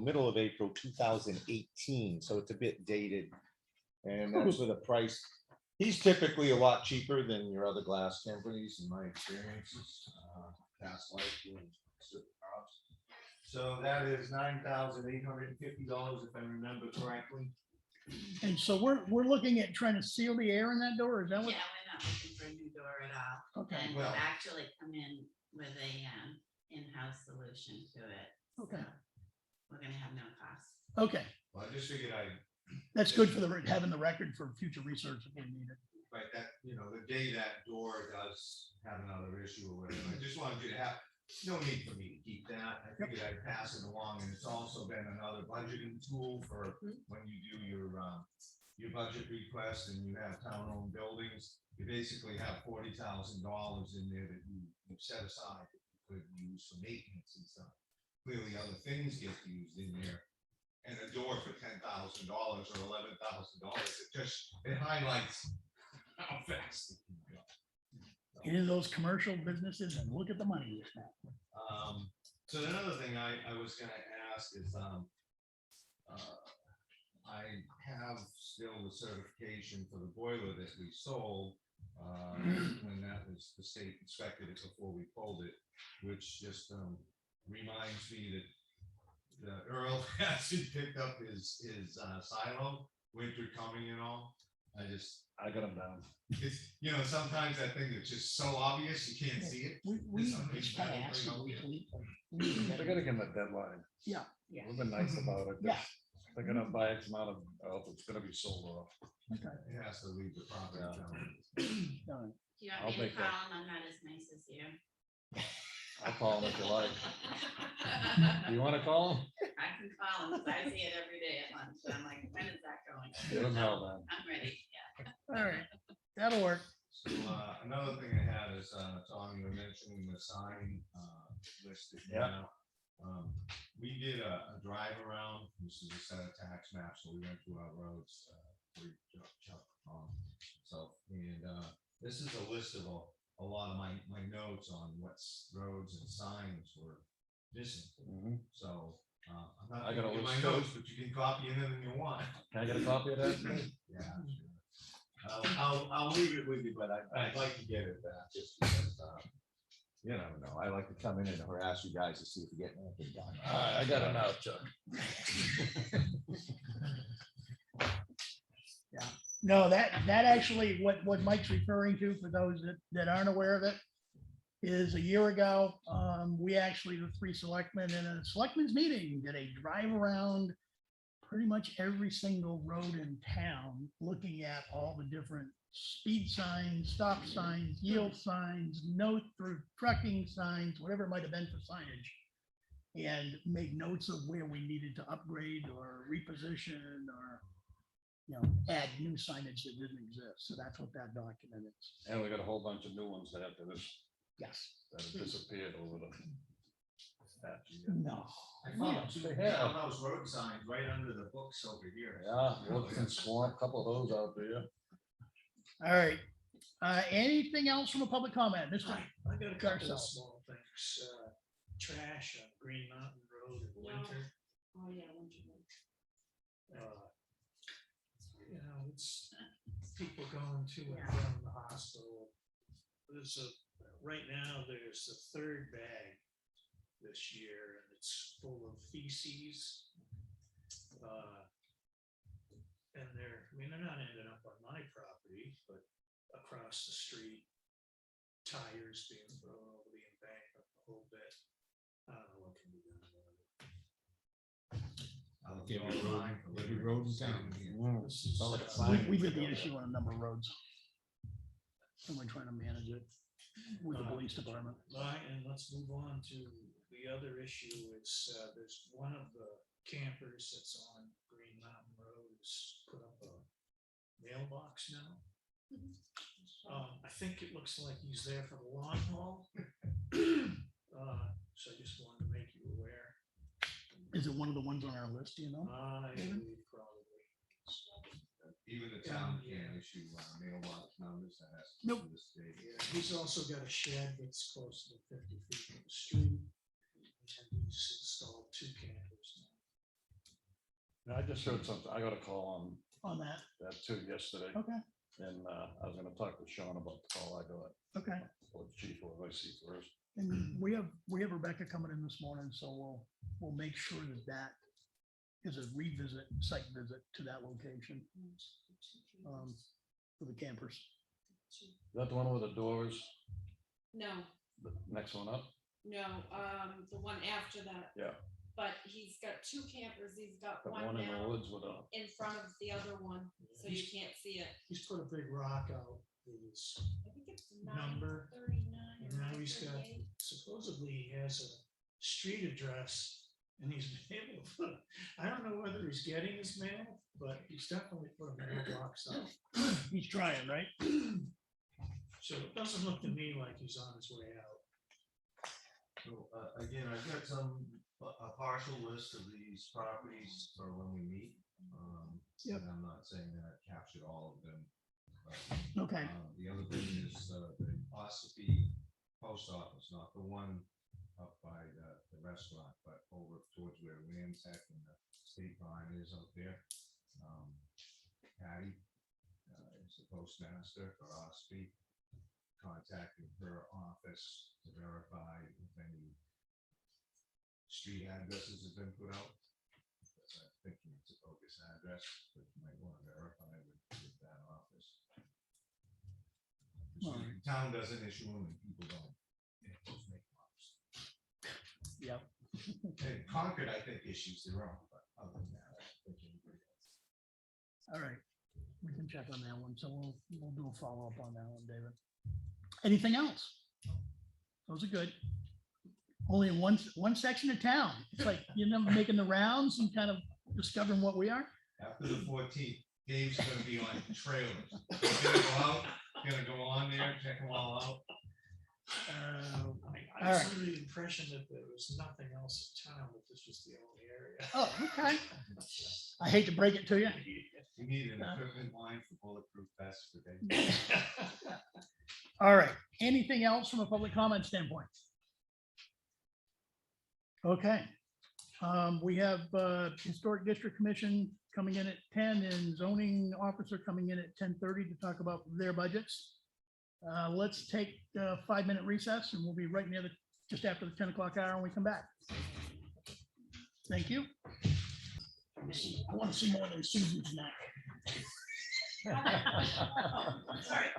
middle of April 2018, so it's a bit dated. And that's with a price. He's typically a lot cheaper than your other glass companies in my experiences. Past life doing certain jobs. So that is $9,850 if I remember correctly.
And so we're looking at trying to seal the air in that door, is that what?
Yeah, we're not looking for a new door at all.
Okay,
And
well-
we've actually come in with a in-house solution to it.
Okay.
So we're gonna have no cost.
okay,
Well, I just figured
that's good for having the record for future research if we need it.
right, that, the day that door does have another issue or whatever, I just wanted you to have, no need for me to keep that. I figured I'd pass it along, and it's also been another budgeting tool for when you do your budget request and you have town-owned buildings. You basically have $40,000 in there that you've set aside that you could use for maintenance and stuff. Clearly, other things get used in there. And a door for $10,000 or $11,000, it highlights how fast it can go.
Get into those commercial businesses and look at the money you spent.
So another thing I was gonna ask is, I have still the certification for the boiler that we sold, when that was, the state inspected it before we pulled it, which just, reminds me that the Earl hasn't picked up his silo, winter coming and all.
I got them down.
It's, sometimes that thing that's just so obvious, you can't see it.
We
There's something
just
better
kind of
bring
asked
up
them
here.
weekly.
I gotta give them a deadline.
Yeah.
We've been nice about it.
Yeah.
They're gonna buy X amount of, it's gonna be sold off.
Okay.
It has to leave the property.
Yeah.
down.
Done.
Do you want
I'll
me to
make
call
that.
them? I'm not as nice as you.
I'll call them if you like. You wanna call them?
I can call them, because I see it every day at lunch. And I'm like, when is that going?
Give them hell, man.
I'm ready, yeah.
All right, that'll work.
So, another thing I had is, Tom, you were mentioning the sign, listed
Yeah.
now. We did a drive around, this is a set of tax maps, so we went through our roads, this is a list of a lot of my notes on what's roads and signs were missing.
Mhm.
So, I'm not
I got a
gonna give my
list too.
notes, but you can copy anything you want.
Can I get a copy of that?
Yeah. I'll leave it with you, but I'd like to get it back just because,
You never know. I like to come in and harass you guys to see if you get anything done.
All right, I got it now, Chuck.
No, that actually, what Mike's referring to, for those that aren't aware of it, is a year ago, we actually, the three selectmen in a selectmen's meeting, did a drive around pretty much every single road in town, looking at all the different speed signs, stop signs, yield signs, no through trucking signs, whatever it might have been for signage. And make notes of where we needed to upgrade or reposition or, add new signage that didn't exist. So that's what that document is.
And we got a whole bunch of new ones that have
Yes.
that have disappeared over the past year.
No.
I found two
they have.
townhouse road signs right under the books over here.
Yeah, Woodland Swamp, a couple of those out there.
All right. Anything else from a public comment? Mr.
I got a couple
Garcelle.
of small things, trash on Green Mountain Road in winter.
Oh, yeah. winter.
It's people going to and from the hospital. Right now, there's a third bag this year, and it's full of feces. And they're not ending up on my property, but across the street, tires being thrown over the embankment a whole bit. I don't know what can be done about it.
Other
Every road in town.
This is,
Sounds like a
uh,
sign.
We've had the issue on a number of roads. And we're trying to manage it with the police department.
Right, and let's move on to the other issue is, there's one of the campers that's on Green Mountain Road has put up a mailbox now. I think it looks like he's there for the long haul. So I just wanted to make you aware.
Is it one of the ones on our list, do you know?
I
David?
believe probably.
Even the town can't issue mailbox numbers, that has to
Nope.
go to the state.
Yeah, he's also got a shed that's close to 50 feet from the street. And he's installed 2 campers now.
I just heard something. I got a call
On that,
on that too yesterday.
okay,
And I was gonna talk with Sean about the call I got,
okay.
or the chief, or I see first.
And we have Rebecca coming in this morning, so we'll make sure that is a site visit to that location. For the campers.
Is that the one with the doors,
No,
the next one up?
no, the one after that.
Yeah.
But he's got 2 campers. He's got
The
one
one in the
now
woods with a,
in front of the other one, so you can't see it.
He's put a big rock out with his
I think it's
Number,
939
and
or
now he's got,
938.
supposedly he has a street address and he's been able to put, I don't know whether he's getting his mail, but he's definitely put a mailbox out.
He's trying, right?
So it doesn't look to me like he's on his way out.
So, again, I've got a partial list of these properties for when we meet.
Yep.
And I'm not saying that I've captured all of them. but,
Okay,
The other thing is the Ossipee post office, not the one up by the restaurant, but over towards where Ramshack and the state line is out there. Patty is the postmaster for Ossipee, contacting her office to verify if any street addresses have been put out. Because I'm thinking it's a bogus address, but you might want to verify with that office. So
All right.
the town doesn't issue them and people don't. Just make them up.
yep.
And Concord, I think, issues their own, but other than that, I don't think anybody else.
All right. We can check on that one. So we'll do a follow-up on that one, David. Anything else? Those are good. Only in one section of town. It's like, making the rounds and kind of discovering what we are.
After the 14th, Dave's gonna be on trailers. He's gonna go out, gonna go on there, check them all out.
I was under the impression that there was nothing else in town, but this was the only area.
Oh, okay. I hate to break it to you.
You need an equipment line for bulletproof vests for Dave.
All right. Anything else from a public comment standpoint? Okay. We have Historic District Commission coming in at 10 and zoning officer coming in at 10:30 to talk about their budgets. Let's take a 5-minute recess and we'll be right near just after the 10 o'clock hour when we come back. Thank you. I want to see more than Susan's neck.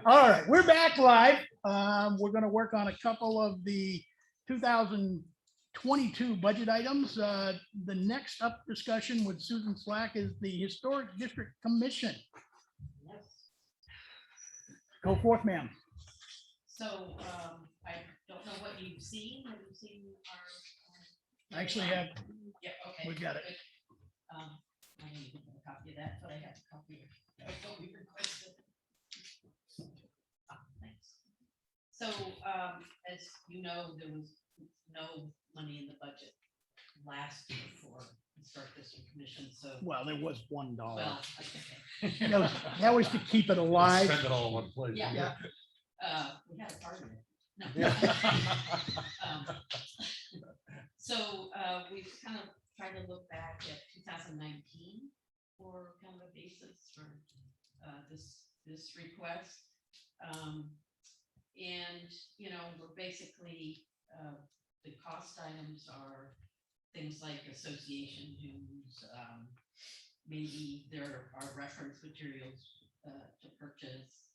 All right, we're back live. We're going to work on a couple of the 2022 budget items. The next up discussion with Susan Slack is the Historic District Commission. Go forth, ma'am.
So I don't know what you've seen. Have you seen our?
I actually have,
Yeah, okay.
we've got it.
good. I didn't even have a copy of that, but I have a copy of what we requested. Thanks. So as you know, there was no money in the budget last year for Historic District Commission, so.
Well, there was $1.
Well, okay.
That was to keep it alive.
Spend it all in one place.
Yeah.
Yeah.
We had a part of it. No.
Yeah.
So we've kind of tried to look back at 2019 for kind of a basis for this request. And, we're basically, the cost items are things like association dues. Maybe there are reference materials to purchase.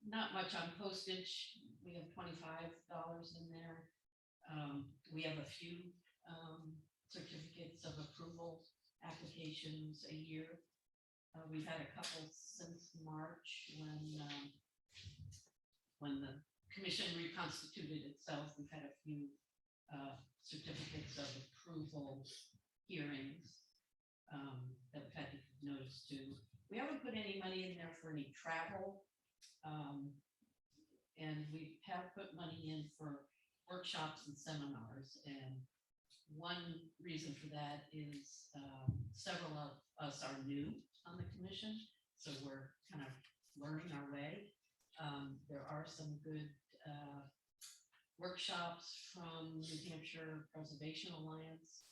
Not much on postage. We have $25 in there. We have a few certificates of approval applications a year. We've had a couple since March when the commission reconstituted itself. We've had a few certificates of approval hearings that we've had to give notice to. We haven't put any money in there for any travel. And we have put money in for workshops and seminars. And one reason for that is several of us are new on the commission, so we're kind of learning our way. There are some good workshops from New Hampshire Preservation Alliance.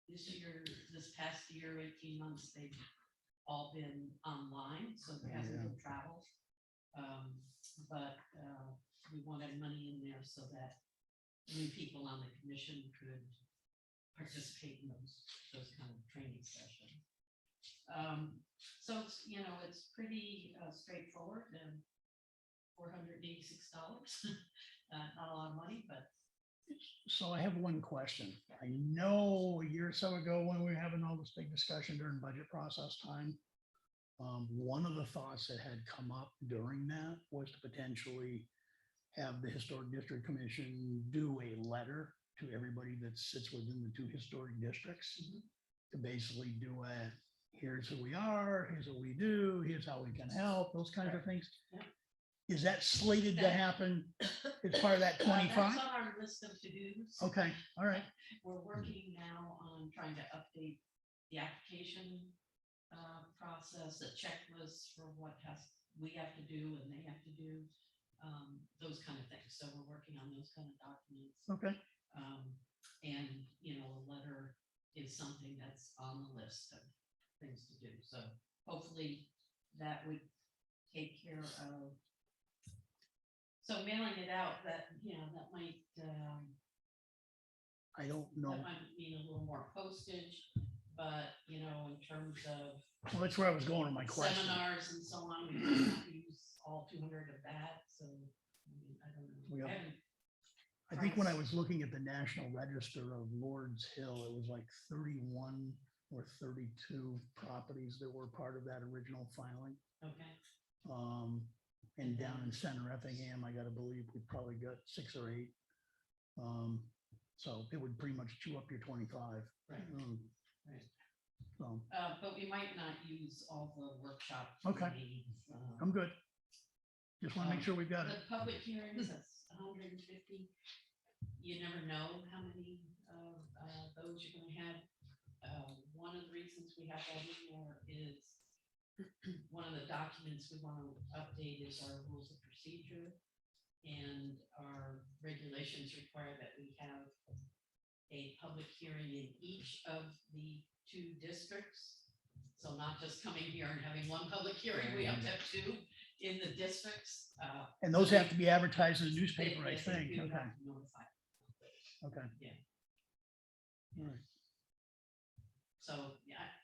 This past year, 18 months, they've all been online, so there hasn't been travel. But we wanted money in there so that new people on the commission could participate in those kind of training sessions. So it's, it's pretty straightforward and $486. Not a lot of money, but
So I have one question. I know a year or so ago when we were having all this big discussion during budget process time, one of the thoughts that had come up during that was to potentially have the Historic District Commission do a letter to everybody that sits within the 2 historic districts to basically do a, here's who we are, here's what we do, here's how we can help, those kinds of things.
Yeah.
Is that slated to happen as part of that 25?
That's on our list of to-dos.
Okay, all right.
We're working now on trying to update the application process, a checklist for what we have to do and they have to do, those kind of things. So we're working on those kind of documents.
Okay.
And, a letter is something that's on the list of things to do. So hopefully that would take care of. So mailing it out, that might,
I don't know.
that might mean a little more postage, but, in terms of
Well, that's where I was going with my question.
seminars and so on, we might not use all 200 of that, so, I don't know.
We have-
I haven't
I think when I was looking at the National Register of Lord's Hill, it was like 31 or 32 properties that were part of that original filing.
Okay,
And down in Center Effingham, I gotta believe we probably got 6 or 8. So it would pretty much chew up your 25.
right, right.
So
But we might not use all the workshop.
Okay.
meetings,
I'm good. Just want to make sure we've got
The
it.
public hearings, that's 150. You never know how many of those you're gonna have. One of the reasons we have that in there is one of the documents we want to update is our rules of procedure. And our regulations require that we have a public hearing in each of the 2 districts. So not just coming here and having one public hearing, we have to have 2 in the districts.
And those have to be advertised in the
They-
newspaper, I
they
think.
do
Okay,
have to notify.
okay.
Yeah.
All right.
So,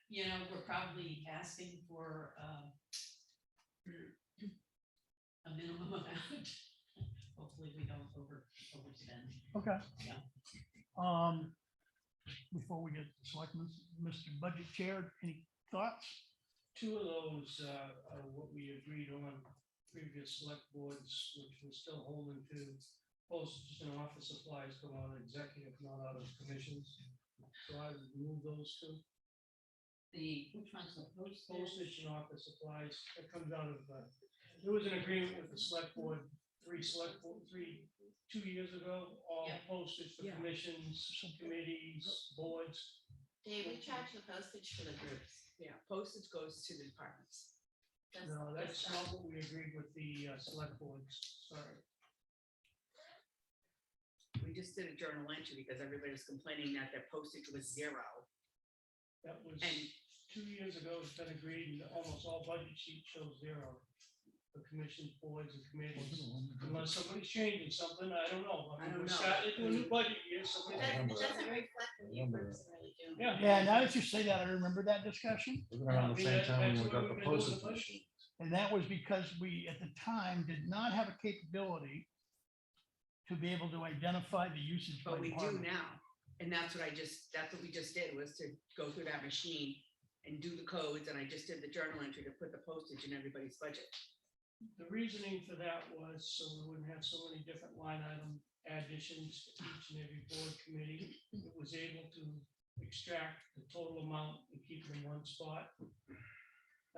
yeah, we're probably asking for a minimum amount. Hopefully we don't overspend.
Okay.
Yeah.
Before we get to selectmen, Mr. Budget Chair, any thoughts?
2 of those are what we agreed on previous select boards, which we're still holding to. Postage and office supplies come out of executive, not out of commissions. So I would remove those 2.
Which one's the postage?
Postage and office supplies, that comes out of, there was an agreement with the select board, 2 years ago, all
Yeah.
postage for
Yeah.
commissions, committees, boards.
Dave, we charge the postage for the groups.
Yeah, postage goes to the departments.
No, that's not what we agreed with the select boards, sorry.
We just did a journal entry because everybody was complaining that their postage was 0.
That was
And
2 years ago, it's been agreed, and almost all budget sheets show 0. The commission boards and committees, unless somebody's changing something, I don't know.
I don't
We're
know.
starting into a new budget year, so.
It doesn't reflect what your groups really do.
Yeah.
Yeah, now that you say that, I remember that discussion.
We're around the same time when we
That's
got
what
the
we've been doing
postage
the budget.
machine.
And that was because we, at the time, did not have a capability to be able to identify the usage by
But we do
department.
now. And that's what we just did, was to go through that machine and do the codes, and I just did the journal entry to put the postage in everybody's budget.
The reasoning for that was so we wouldn't have so many different line item additions to each and every board committee. It was able to extract the total amount and keep it in one spot.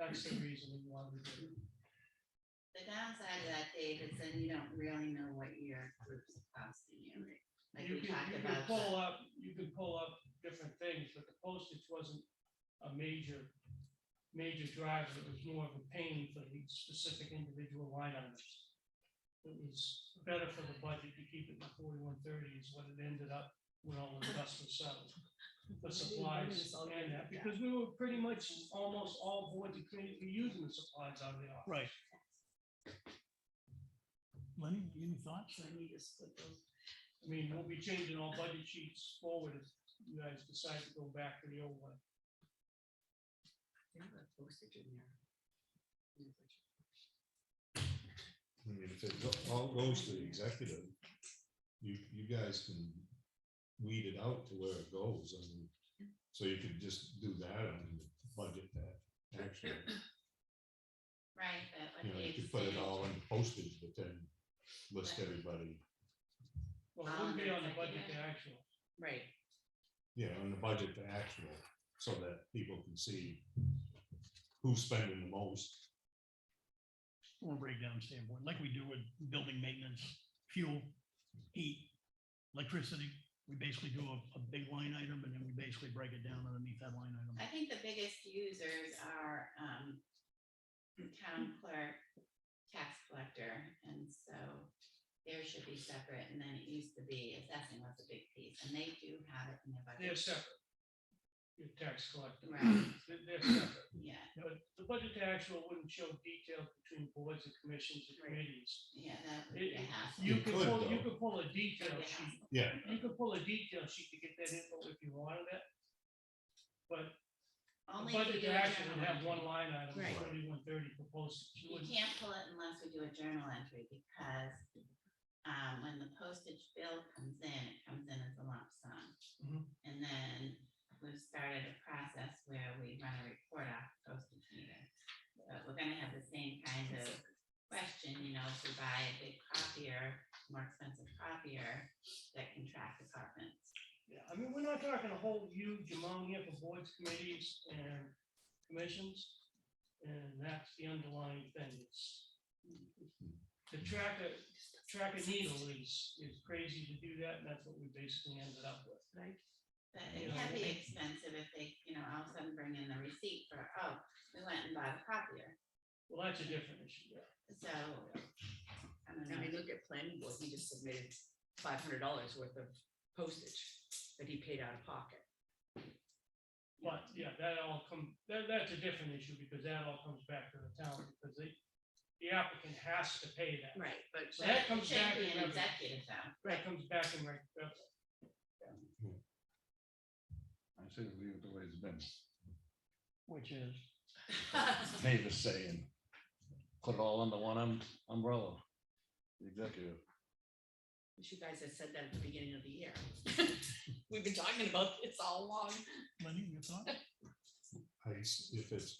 That's the reasoning why we did it.
The downside of that, Dave, is then you don't really know what your group's costing you. Like
You
we
can,
talked
you can
about.
you can pull up different things, but the postage wasn't a major driver. It was more of a pain for the specific individual line items. It was better for the budget to keep it to 4130 is what it ended up when all the dust was settled. The supplies and that, because we were pretty much almost all boards and committees were using the supplies out of the office.
Right. Lenny, any thoughts?
So I need to split those.
I mean, we'll be changing all budget sheets forward if you guys decide to go back to the old one.
They have a postage in there.
I mean, if it all goes to the executive, you guys can weed it out to where it goes. I mean, so you could just do that on the budget that actually,
Right, but
you
what
know, you
Dave
could put it
said,
all in postage, but then list everybody,
Well, it wouldn't be on the budget to actual.
Right.
yeah, on the budget to actual, so that people can see who's spending the most.
From a breakdown standpoint, like we do with building maintenance, fuel, heat, electricity. We basically do a big line item and then we basically break it down underneath that line item.
I think the biggest users are town clerk, tax collector, and so theirs should be separate, and then it used to be assessing was a big piece, and they do have it in their
They're
budget.
separate. Your tax collector.
Right.
They're separate.
Yeah,
But the budget to actual wouldn't show details between boards and commissions and
Right.
committees.
yeah, that would be a hassle.
You
You
could
could,
pull,
though.
you could pull a
That'd
detail
be a
sheet.
hassle.
Yeah,
You could pull a detail sheet to get that info if you wanted it. But the
Only if
budget
you
to
do a
actual would
journal
have one
entry.
line item,
Right.
4130 for postage. You
You
wouldn't-
can't pull it unless we do a journal entry, because when the postage bill comes in, it comes in as a lump sum.
Mhm.
And then we've started a process where we run a report off the postage meter. But we're gonna have the same kind of question, you know, if we buy a big copier, more expensive copier, that can track departments.
Yeah, I mean, we're not talking a whole huge amount here for boards, committees and commissions. And that's the underlying thing. It's the track a needle is crazy to do that, and that's what we basically ended up with.
Right.
But it can be expensive if they, you know, all of a sudden bring in the receipt for, oh, we went and bought a copier.
Well, that's a different issue, yeah.
So, I don't
I mean,
know.
look at planning board, he just submitted $500 worth of postage that he paid out of pocket.
But yeah, that's a different issue because that all comes back to the town because the applicant has to pay that.
Right, but.
So that
It
comes
shouldn't
back
be
in
an
revenue.
executive though.
That comes back in revenue.
I say leave it the way it's been.
Which is,
Davis saying, put it all under one umbrella. The executive.
You guys have said that at the beginning of the year. We've been talking about this all along.
Lenny, your thought?
if it's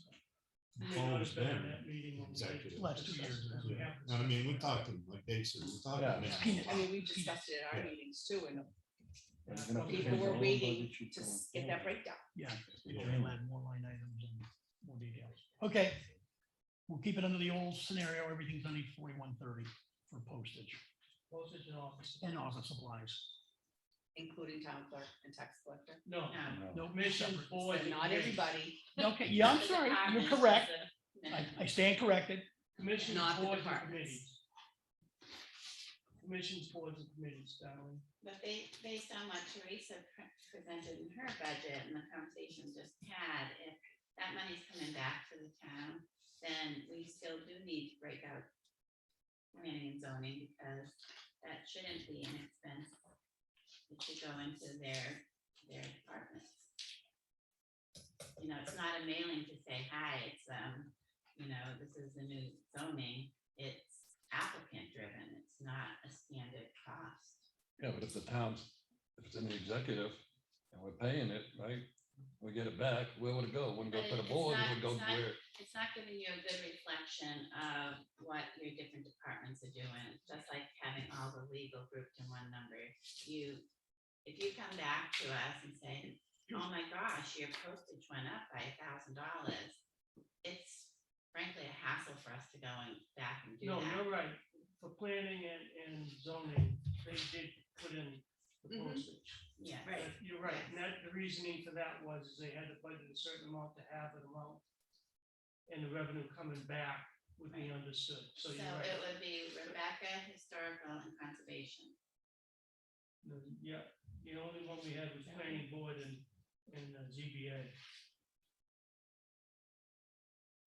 You may not
always
have been in
been
that meeting when we did
executive.
Last 2 years.
Yeah, I mean, we're talking, like Dave said, we're talking.
Yeah.
now.
I mean, we discussed it at our
Yeah.
meetings too, and
You're gonna have to
people
change the
were
whole
waiting
budget sheet
to
going
get that
forward.
breakdown.
Yeah,
Yeah.
we'll add more line items and more details. Okay. We'll keep it under the old scenario. Everything's underneath 4130 for postage
Postage and office.
and office supplies.
Including town clerk and tax collector.
No,
No.
No,
commissions,
separate.
boards.
But
and
not
committees.
everybody,
Okay, yeah, I'm sorry. You're
Departments,
correct.
no.
I stand corrected.
Commissions,
Not the
boards and
departments.
committees. Commissions, boards and committees, Darrell.
But based on what Teresa presented in her budget and the conversation we just had, if that money's coming back to the town, then we still do need to break out planning and zoning, because that shouldn't be an expense. It should go into their departments. You know, it's not a mailing to say, hi, it's, you know, this is the new zoning. It's applicant driven. It's not a standard cost.
Yeah, but if the town's, if it's in the executive, and we're paying it, right? We get it back, where would it go? It wouldn't go to the
It's
board, it
not-
would go
it's not-
where?
It's not giving you a good reflection of what your different departments are doing, just like having all the legal grouped in one number. If you come back to us and say, oh my gosh, your postage went up by $1,000, it's frankly a hassle for us to go and back and do
No,
that.
you're right. For planning and zoning, they did put in the
Mhm.
postage.
Yeah.
Right.
But you're right, and that, the reasoning for that was is they had to budget a certain amount to have an amount. And the revenue coming back would be understood, so
So
you're
it
right.
would be Rebecca, Historical, and Conservation.
Yeah, the only one we had was planning board and ZBA.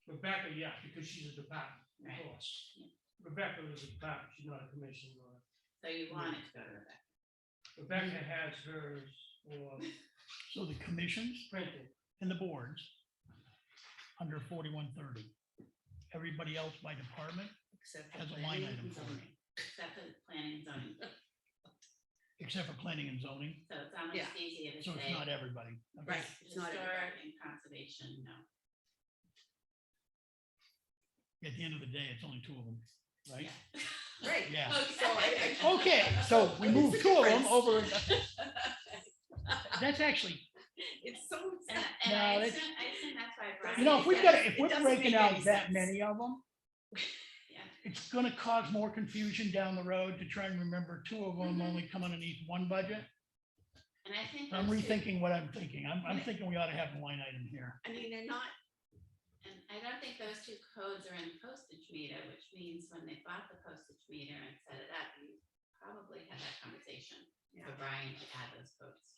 Rebecca, yeah, because she's a department, of
Right.
course.
Yeah.
Rebecca is a department, she's not a commission or.
So you want it to go to Rebecca.
Rebecca has hers for
So the commissions
printing.
and the boards under 4130. Everybody else by department
Except for
has a line
planning
item
and
for
zoning.
it,
Except for planning and zoning.
except for planning and zoning.
So it's almost
Yeah.
easier to
So it's
say
not everybody. Okay.
Right, it's not
historic
everybody.
and conservation, no.
At the end of the day, it's only two of them, right?
Yeah.
Right.
Yeah.
So I.
Okay, so we
What is
moved
the
two of them
difference?
over. That's actually,
It's so.
And
No,
I
it's-
assume that's why Brian.
you know, if we've got, if
It
we're
doesn't
breaking
make
out
any
that
sense.
many of them,
Yeah.
it's gonna cause more confusion down the road to try and remember two of them only come underneath one budget.
And I think.
I'm
those two-
rethinking what I'm thinking. I'm thinking we ought to have a line item here.
I mean, they're not,
And I don't think those two codes are in the postage meter, which means when they bought the postage meter and set it up, you probably had that conversation for Brian to add those codes.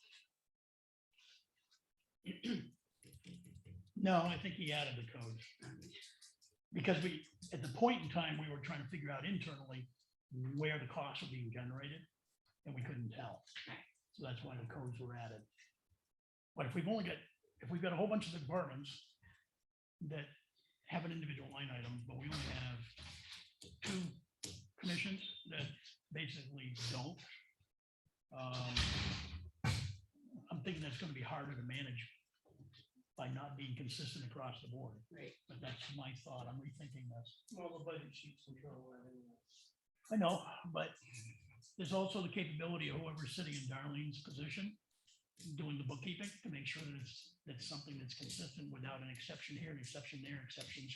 No, I think he added the codes. Because we, at the point in time, we were trying to figure out internally where the costs were being generated, and we couldn't tell.
Right.
So that's why the codes were added. But if we've got a whole bunch of departments that have an individual line item, but we only have two commissions that basically don't. I'm thinking that's gonna be harder to manage by not being consistent across the board.
right.
But that's my thought. I'm rethinking this.
Well, the budget sheets control that anyway.
I know, but there's also the capability of whoever's sitting in Darlene's position, doing the bookkeeping to make sure that it's something that's consistent without an exception here, an exception there, exception.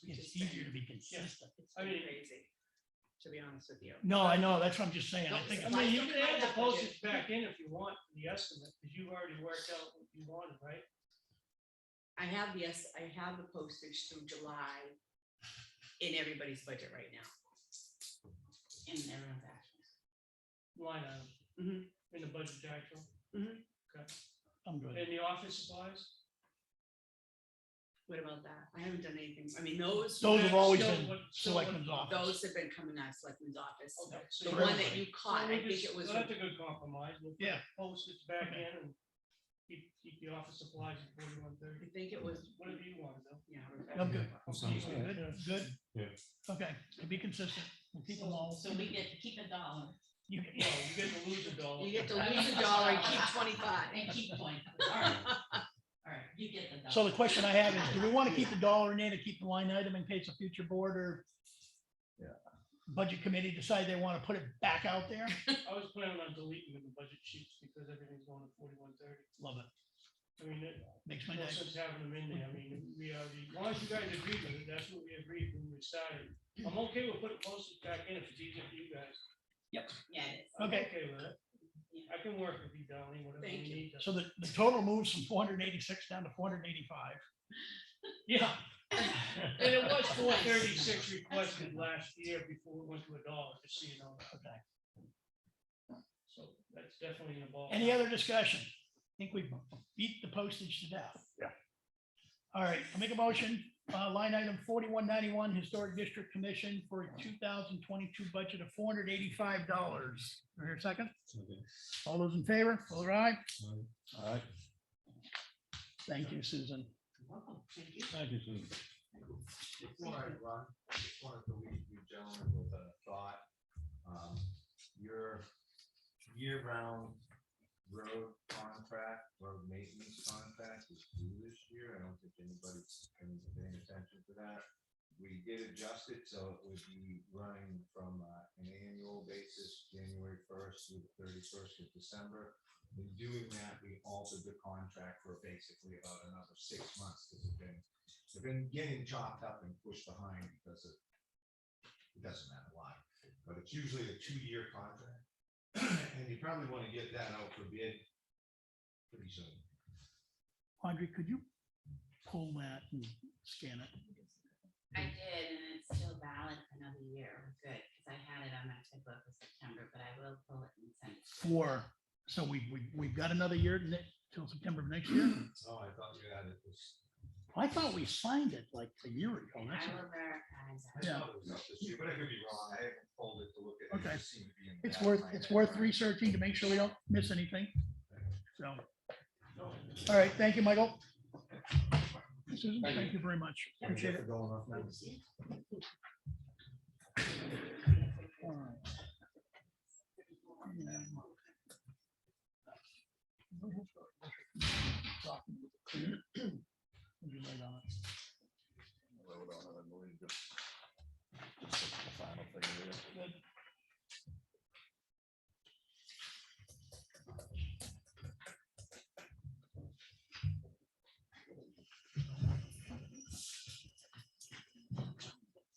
It's easier to be consistent.
It's
I
been
mean-
crazy, to be honest with you.
No, I know, that's what I'm just saying. I think,
I mean, you can add the postage back in if you want, the estimate, because you've already worked out what you wanted, right?
I have the postage through July in everybody's budget right now.
In everyone's actions.
Line item.
Mhm.
In the budget actual,
I'm good.
and the office supplies.
What about that? I haven't done anything. I mean, those.
Those have always
Still
been
what-
selectmen's office.
Those have been coming out of Selectmen's office.
Okay, so
The
For
one that
everybody.
you caught, I think it was.
Well, that's a good compromise. We'll put
Yeah.
postage back
Okay.
in and keep the office supplies at 4130.
I think it was.
Whatever you want, though.
Yeah.
I'm good.
Sounds good.
Good?
Yeah.
Okay, to be consistent, we'll keep them all.
So we get to keep $1
You-
No, you get to lose $1.
You get to lose $1 and keep 25.
and keep point. All right. All right, you get the $1.
So the question I have is, do we want to keep the dollar in there to keep the line item in case a future board or budget committee decide they want to put it back out there?
I was planning on deleting the budget sheets because everything's going to 4130.
Love it.
I mean, it
Makes my
no
day.
sense having them in there. I mean, we already, as long as you guys agreed with it, that's what we agreed when we started. I'm okay with putting postage back in if it's easier for you guys.
Yeah, it is.
I'm
Okay.
okay with it. I can work with you, Darlene, whatever you
Thank you.
need. to-
So the total moves from 486 down to 485.
Yeah. And it was 436 requested last year before it went to $1, just so you know.
Okay.
So that's definitely in the ball.
Any other discussion? I think we beat the postage to death.
Yeah.
All right, I'll make a motion, line item 4191, Historic District Commission for a 2022 budget of $485. Do I hear a second? All those in favor, vote aye.
All right,
Thank you, Susan.
Welcome. Thank you.
thank you, Susan.
Before I run, I just wanted to leave you gentlemen with a thought. Your year-round road contract or maintenance contract is due this year. I don't think anybody's paying attention to that. We did adjust it, so it would be running from an annual basis, January 1st through the 31st of December. In doing that, we altered the contract for basically about another 6 months because they've been getting chopped up and pushed behind because of, it doesn't matter why, but it's usually a 2-year contract. And you probably want to get that out for bid pretty soon.
Audrey, could you pull that and scan it?
I did, and it's still valid for another year. Good, because I had it on my checkbook for September, but I will pull it and send it.
So we've got another year till September of next year.
Oh, I thought you had it this.
I thought we signed it like a year ago.
I
That's
will verify that.
Yeah.
It was up this year, but I could be wrong. I haven't pulled it to look at it.
Okay.
It just seemed to be in the
It's
back
worth,
of my
it's
head.
worth researching to make sure we don't miss anything. So, all right, thank you, Michael. Susan, thank you very much. Appreciate it.
Going off now.
All right. Would you write on it?
Wrote on it, I believe, just the final thing here.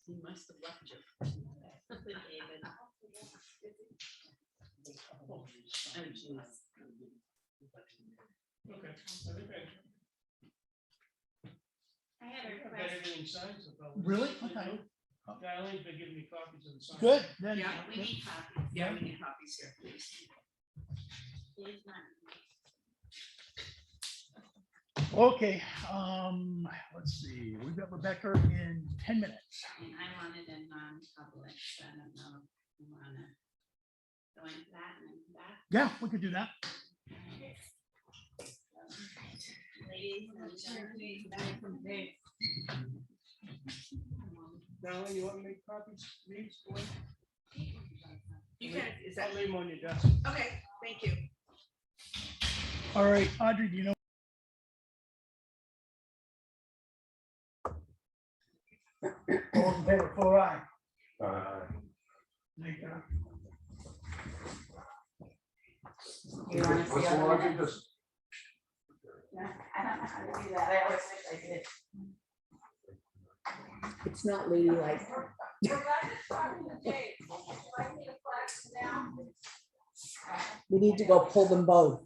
He must have left you.
David.
Oh, geez.
Okay, I think
I had a
I got
request.
everything signed so far.
Really? Okay.
Darlene's been giving me copies of the sign.
Good, then.
Yeah,
We need copies.
Yeah, we need copies here, please.
Here's one.
Okay, let's see, we've got Rebecca in 10 minutes.
And I wanted a non-public, so I don't know if you wanna go into that and then come back.
Yeah, we could do that.
Ladies and gentlemen.
Darlene, you want me to make copies, please?
You can, is that,
I'll leave them on your desk.
okay, thank you.
All right, Audrey, do you know? All in favor, for aye. Thank you.
You wanna see
What's the
other
logic?
minutes?
Just-
Yeah, I don't know how to do that. I always wish I did.
It's not ladylike.
We need to go pull them both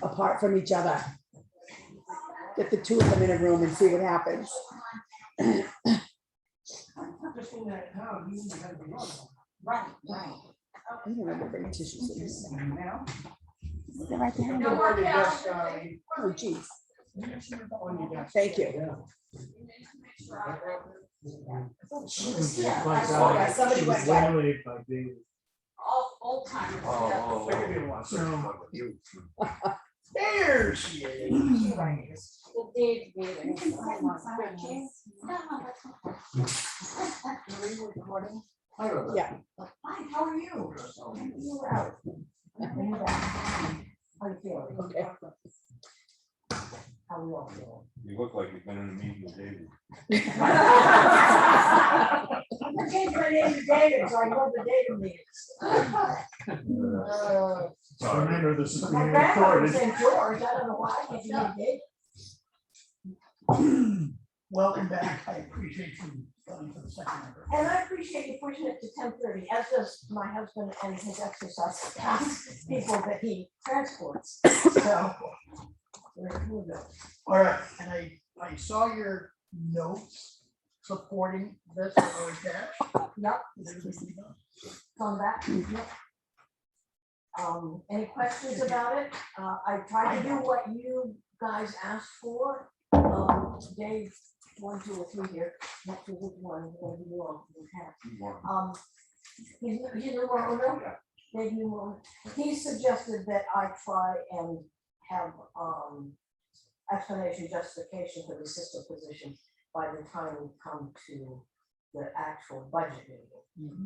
apart from each other. Get the two of them in a room and see what happens.
Just in that town, you had to be on.
Right. I don't remember bringing tissues in this.
Now?
They're right behind
Don't
you.
worry, desk, Darlene.
Oh, geez.
On your desk.
Thank you.
Yeah,
somebody went back.
Old timers.
Oh,
Give me one.
oh,
There she is.
Yeah.
Hi, how are you? You were out. How you feeling?
Okay.
How we all feeling?
You look like you've been in a meeting with David.
I changed my name to David, so I go to David meetings.
Remember, this is
My grandfather was named George, I don't know why, I can't name David.
Welcome back. I appreciate you going for the second number.
And I appreciate you pushing it to 10:30, as does my husband and his exercise class people that he transports, so. we're good.
All right, and I saw your notes supporting this or that.
Yep, come back. Yep. Any questions about it? I tried to do what you guys asked for. Dave, 1, 2, or 3 here, not sure which one, we're gonna do all of them. He's the owner, Dave Newman. He suggested that I try and have, explanation, justification for the assistant position by the time we come to the actual budget meeting.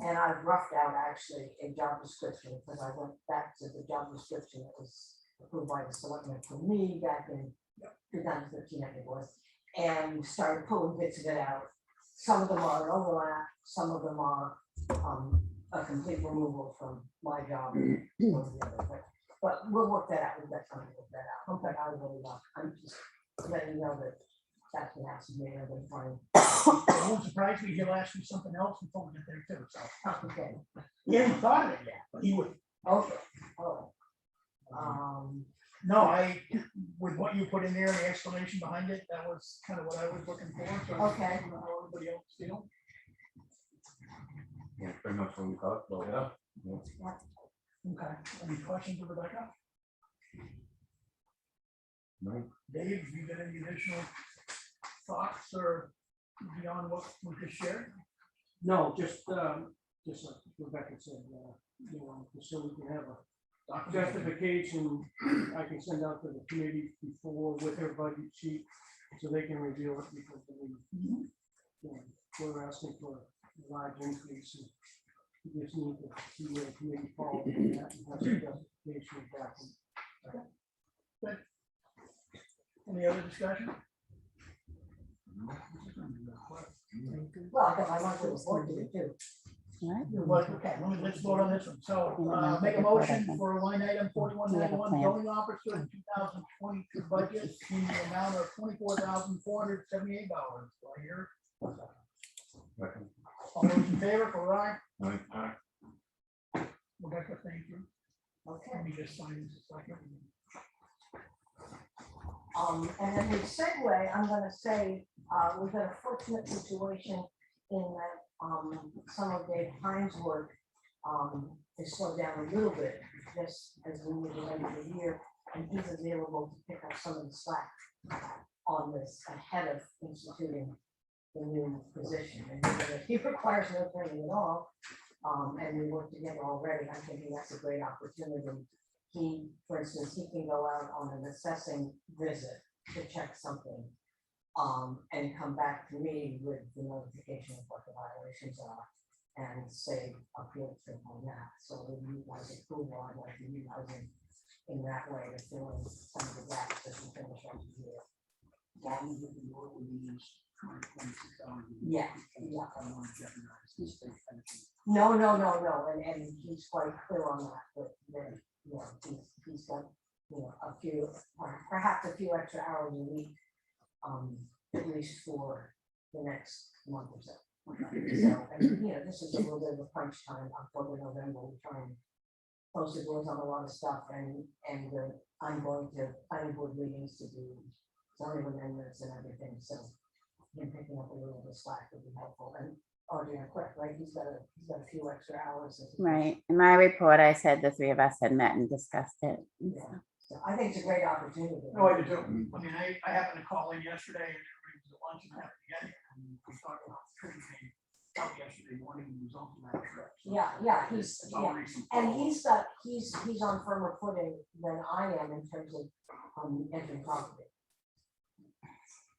And I've roughed out actually a job description, because I went back to the job description that was approved by the selectmen for me back in 2015, I think it was, and started pulling bits of it out. Some of them are an overlap, some of them are a complete removal from my job. Or the other, but we'll work that out, we've got time to work that out, but I really not, I'm just letting you know that that's what has to be, I've been trying.
It won't surprise me, he'll ask you something else before we get there too, so.
Okay,
He hasn't thought of it yet, but he would.
okay, all right.
No, with what you put in there and the explanation behind it, that was kind of what I was looking for, so.
Okay.
I don't know how everybody else feel.
Yeah, pretty much what we talked about, yeah.
Okay, any questions of Rebecca?
No.
Dave, you got any additional thoughts or beyond what we just shared?
No, just like Rebecca said, just so we can have a justification, I can send out to the committee before with their budget sheet, so they can review it, because we're asking for a large increase, and we just need to see where the committee falls on that, and have some justification of that.
Good. Any other discussion?
Well, I got my monthly report to do too.
Okay, let's vote on this one. So, make a motion for line item 4191, zoning officer in 2022 budget in the amount of $24,478. Do I hear? All those in favor, for Ryan? Rebecca, thank you.
Okay.
Let me just sign this a second.
And then the segue, I'm gonna say, we've got a fortunate situation in that, some of Dave Hines' work, is slowed down a little bit, just as we move into the year, and he's available to pick up some of the slack on this ahead of instituting the new position. And he requires no training at all, and we work together already. I'm thinking that's a great opportunity. He, for instance, he can go out on an assessing visit to check something, and come back to me with the notification of what the violations are, and say appeal to him on that. So with you guys' approval, I'd like to utilize him in that way to fill in some of the gaps as we finish up the year. Yeah, yeah. No, and he's quite clear on that, but then, he's got, a few, perhaps a few extra hours a week, at least for the next month or so. So, and, this is a little bit of a crunch time, October, November, we're trying to close the doors on a lot of stuff, and I'm going to planning board meetings to do zoning amendments and everything, so him picking up a little bit of slack would be helpful. And Audrey, correct, right? He's got a few extra hours.
Right. In my report, I said the three of us had met and discussed it.
Yeah, so I think it's a great opportunity.
No, I do too. I mean, I happened to call in yesterday and everybody was at lunch and happened to get here. And we talked about the tree thing out yesterday morning, the result of that trip. So
Yeah,
it's all recent.
and he's on firmer footing than I am in terms of entering property.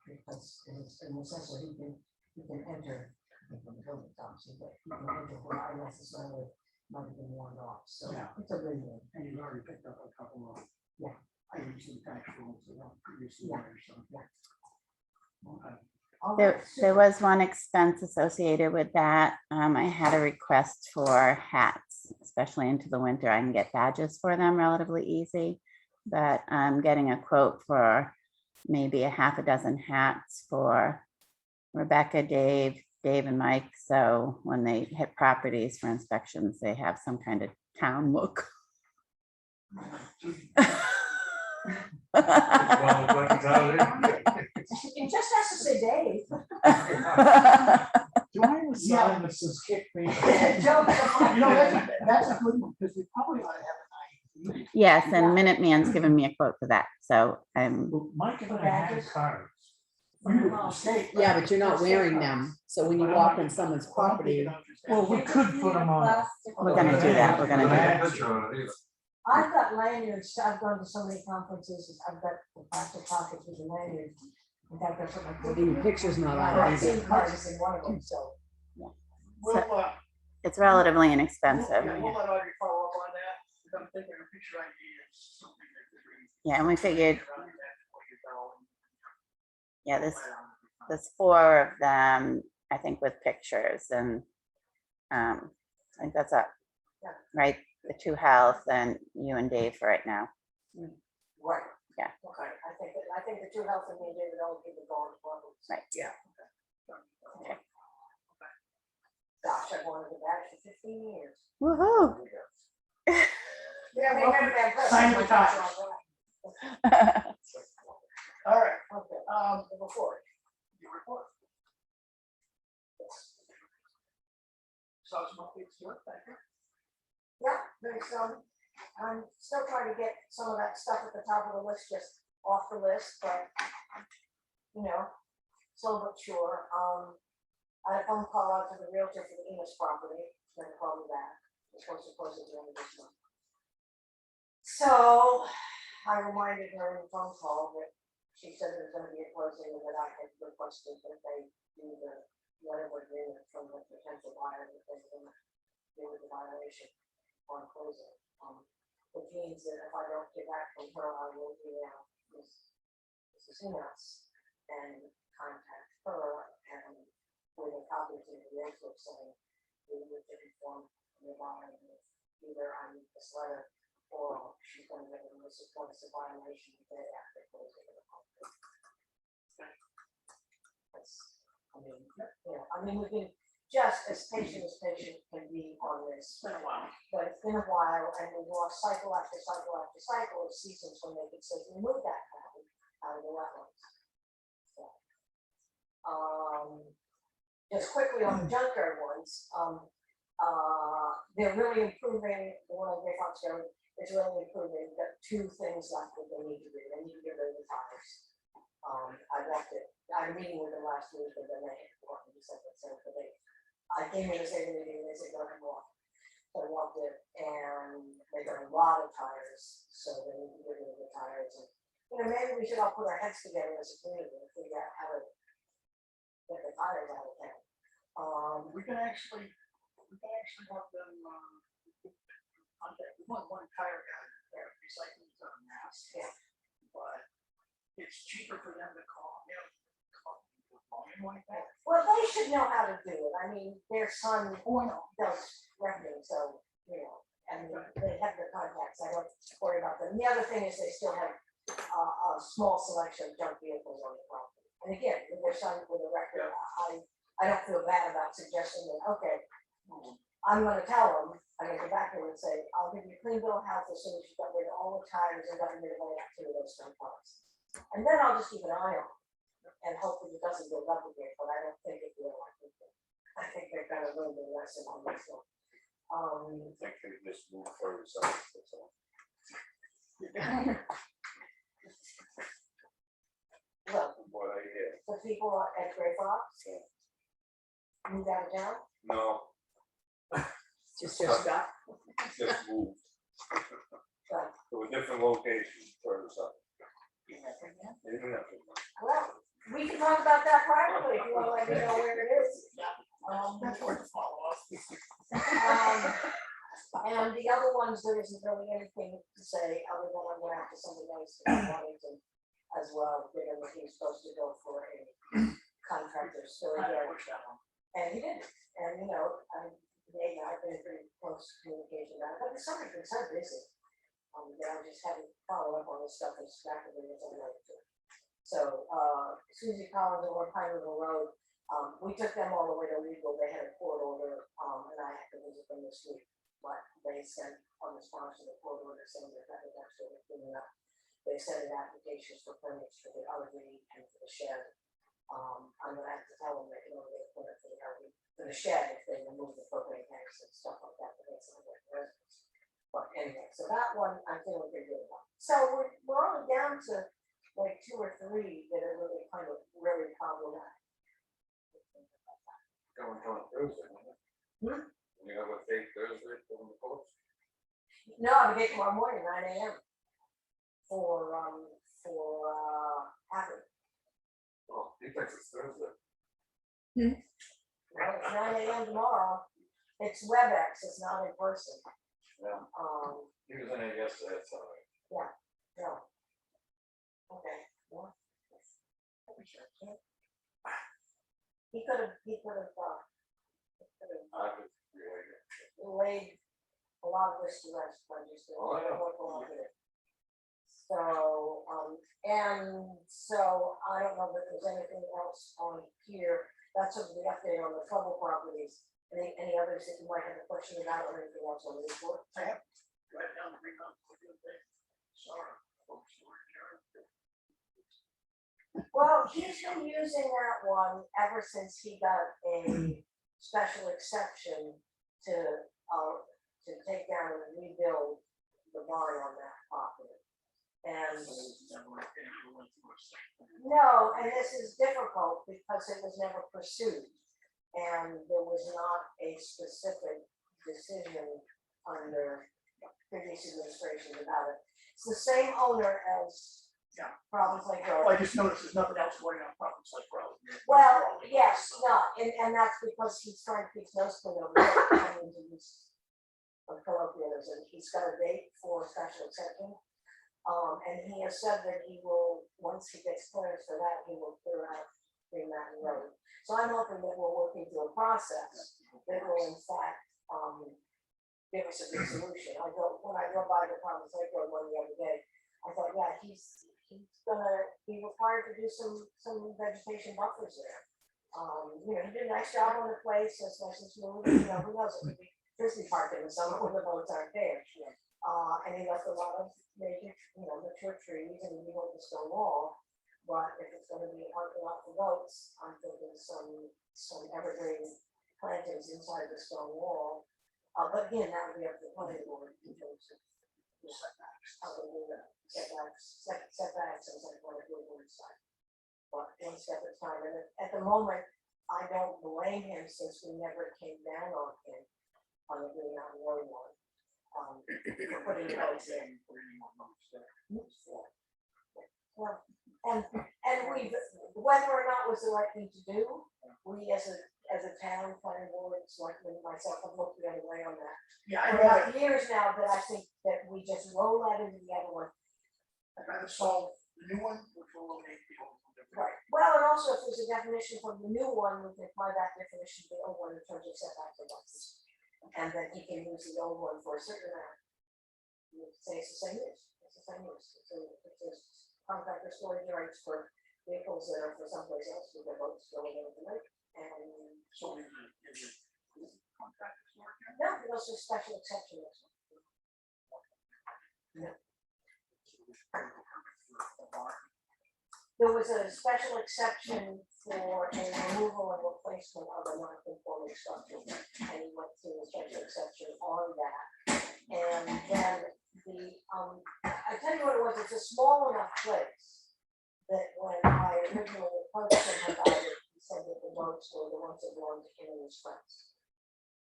Because it's an assessor, he can enter from the building, obviously, but he can enter where I necessarily might have been warned off, so
Yeah.
it's a win-win.
And you've already picked up a couple of.
Yeah.
Items in tax rules that are previously
Yeah.
there, so.
Yeah.
Okay.
All
There
right, super.
was one expense associated with that. I had a request for hats, especially into the winter. I can get badges for them relatively easy, but I'm getting a quote for maybe a half a dozen hats for Rebecca, Dave and Mike. So when they hit properties for inspections, they have some kind of town look.
It just has to say Dave.
Do I have a sign that says kick me? That's a good one, because we probably ought to have a night.
Yes, and Minuteman's given me a quote for that. So I'm
Mike and
For
I had
badges?
cards. You were mistake.
Yeah, but you're not wearing them. So when you walk on someone's property,
Well, we could put them on.
We're gonna do that. We're gonna do that.
I've got lanyards, I've gone to so many conferences, I've got the plastic pockets with the lanyard. In fact, that's what my.
the picture's not on
I've
either.
seen cards in one of them, so.
We'll,
It's relatively
yeah,
inexpensive.
we'll let Audrey follow up on that. I'm thinking a picture ID is something that could bring
Yeah, and we figured, yeah, there's 4 of them, I think, with pictures, and I think that's up, right? The 2 health and you and Dave for right now.
Right.
Yeah.
Okay, I think the 2 health and me, David, all people going to.
Right.
Yeah.
Okay.
Gosh, I've wanted to back for 15 years.
Woohoo!
Yeah, they haven't been pressed.
Sign of the times. All right,
Okay, before.
your report. So it's monthly, it's work back here.
Yeah, there's I'm still trying to get some of that stuff at the top of the list, just off the list, but you know, slow but sure. I had a phone call out to the realtor for the Enos property, then called me back. It's supposed to close at the end of this month. So I reminded her in the phone call that she said there's gonna be a closing and that I had requested that they do the whatever agreement from the potential buyer that they're gonna do with the violation on closing. Which means that if I don't get back from her, I will email Mrs. Enos and contact her and with a copy to the realtor saying we would inform the buyer that either I need this letter or she's gonna get a notice of violation the day after closing of the property. That's, I mean, we've been just as patient can be on this.
It's been a while.
But it's been a while, and we've lost cycle after cycle after cycle of seasons when they could safely move that cattle out of the wetlands. So, just quickly on the junkyard ones, they're really improving. The one on Great Fox Road is really improving. We've got 2 things left that they need to do. They need to get rid of the tires. I left it. I had a meeting with them last week, and then they said that. So I came in to say the meeting, and they said, go ahead and walk. So I walked it, and they got a lot of tires, so they need to get rid of the tires. And, you know, maybe we should all put our heads together as a community and figure out how to get the tires out of town.
We can actually have them, contact, one tire guy, they're recycling on mass.
Yeah.
But it's cheaper for them to call, volume like that.
Well, they should know how to do it. I mean, their son does revenue, so, you know, I mean, they have the contacts. I don't worry about them. The other thing is they still have a small selection of junk vehicles on the property. And again, with their son with a record, I don't feel bad about suggesting that, okay, I'm gonna tell them, I'm gonna go back there and say, I'll give you a clean bill of health as soon as you got rid of all the tires and got rid of all the 2 of those junk cars. And then I'll just keep an eye on it. And hopefully it doesn't build up again, but I don't think it will. I think they've got a little bit lesson on this one.
I think they just move further south. That's all.
Well,
From what I hear.
the people at Gray Fox moved out of town,
No,
Just Scott.
just moved to a different location further south. Even that.
well, we can talk about that privately if you want to let me know where it is.
That's worth a follow up.
And the other ones, there isn't really anything to say other than I'm going after somebody else in Washington as well, given that he's supposed to go for a contractor still again. And he didn't. And you know, I've been in pretty close communication about it, but the summer's been so busy. That I just haven't followed up on this stuff as rapidly as I'd like to. So Susie Collins and Pine River Road, we took them all the way to legal. They had a court order, and I had to visit them this week. But they sent on response to the court order saying that that was actually cleaning up. They sent in applications for permits for the RV and for the shed. I'm gonna have to tell them that you know they permit for the RV, for the shed if they remove the propane tanks and stuff like that. But that's not like residents. But anyway, so that one I'm feeling pretty good about. So we're only down to like 2 or 3 that are really kind of really problematic.
Going on Thursday. You have a date Thursday from the post?
No, I'm gonna get tomorrow morning, 9 AM for Harvard.
Oh, he thinks it's Thursday.
Well, it's 9 AM tomorrow. It's WebEx, it's not in person.
Yeah. He was in there yesterday, that's all right.
No. He could have laid a lot of this to rest by just doing
Oh, yeah.
what belonged to it. So, and so I don't know if there's anything else on here. That's sort of the update on the trouble properties. Any others that you might have a question about or anything else on the report?
I have. Write down the recon. Sorry.
Well, he's been using that one ever since he got a special exception to take down and rebuild the barn on that property. And no, and this is difficult because it was never pursued. And there was not a specific decision under previous administration about it. It's the same owner as Province Lake Road.
Well, I just noticed there's nothing else going on Province Lake Road.
Well, yes, no, and that's because he's trying to keep his nose clean over there, coming to use colloquialism. He's got a date for special exception. And he has said that he will, once he gets clearance for that, he will clear out Green Mountain Road. So I'm hoping that we're working through a process that will in fact, give us a good solution. When I go by the Province Lake Road one the other day, I thought, yeah, he's gonna be required to do some vegetation buffers there. You know, he did a nice job on the place, especially smooth, you know, who knows, it could be Disney Park in the summer when the boats aren't there. And he left a lot of major, you know, mature trees and he built the stone wall. But if it's gonna be a parking lot for boats, I'm thinking some evergreen plantings inside the stone wall. But again, that would be up to the planning board in terms of setbacks, and like what it would inside. But one step at a time, and at the moment, I don't blame him since we never came down on him on the Green Mountain Road one. For putting it out there. Well, and we, whether or not was the right thing to do, we as a town planning board, selectmen, myself, have looked the other way on that.
Yeah,
For about years now that I think that we just roll that into the other one.
I'd rather solve the new one, which will eliminate the old one.
Right, well, and also if there's a definition from the new one, we can apply that definition to the old one in terms of setback and buffers. And then he can use the old one for a certain amount. You would say it's the same use, it's the same use, it's a contractor storage rights for vehicles that are for someplace else with their boats going over the lake. And
So is it contractors working?
no, it was a special exception. No. There was a special exception for a removal and replacement of a non-conforming structure, and he went through a special exception on that. And then I tell you what it was, it's a small enough place that when I originally approached him about it, he said that the boats were the ones that belonged to him and his friends.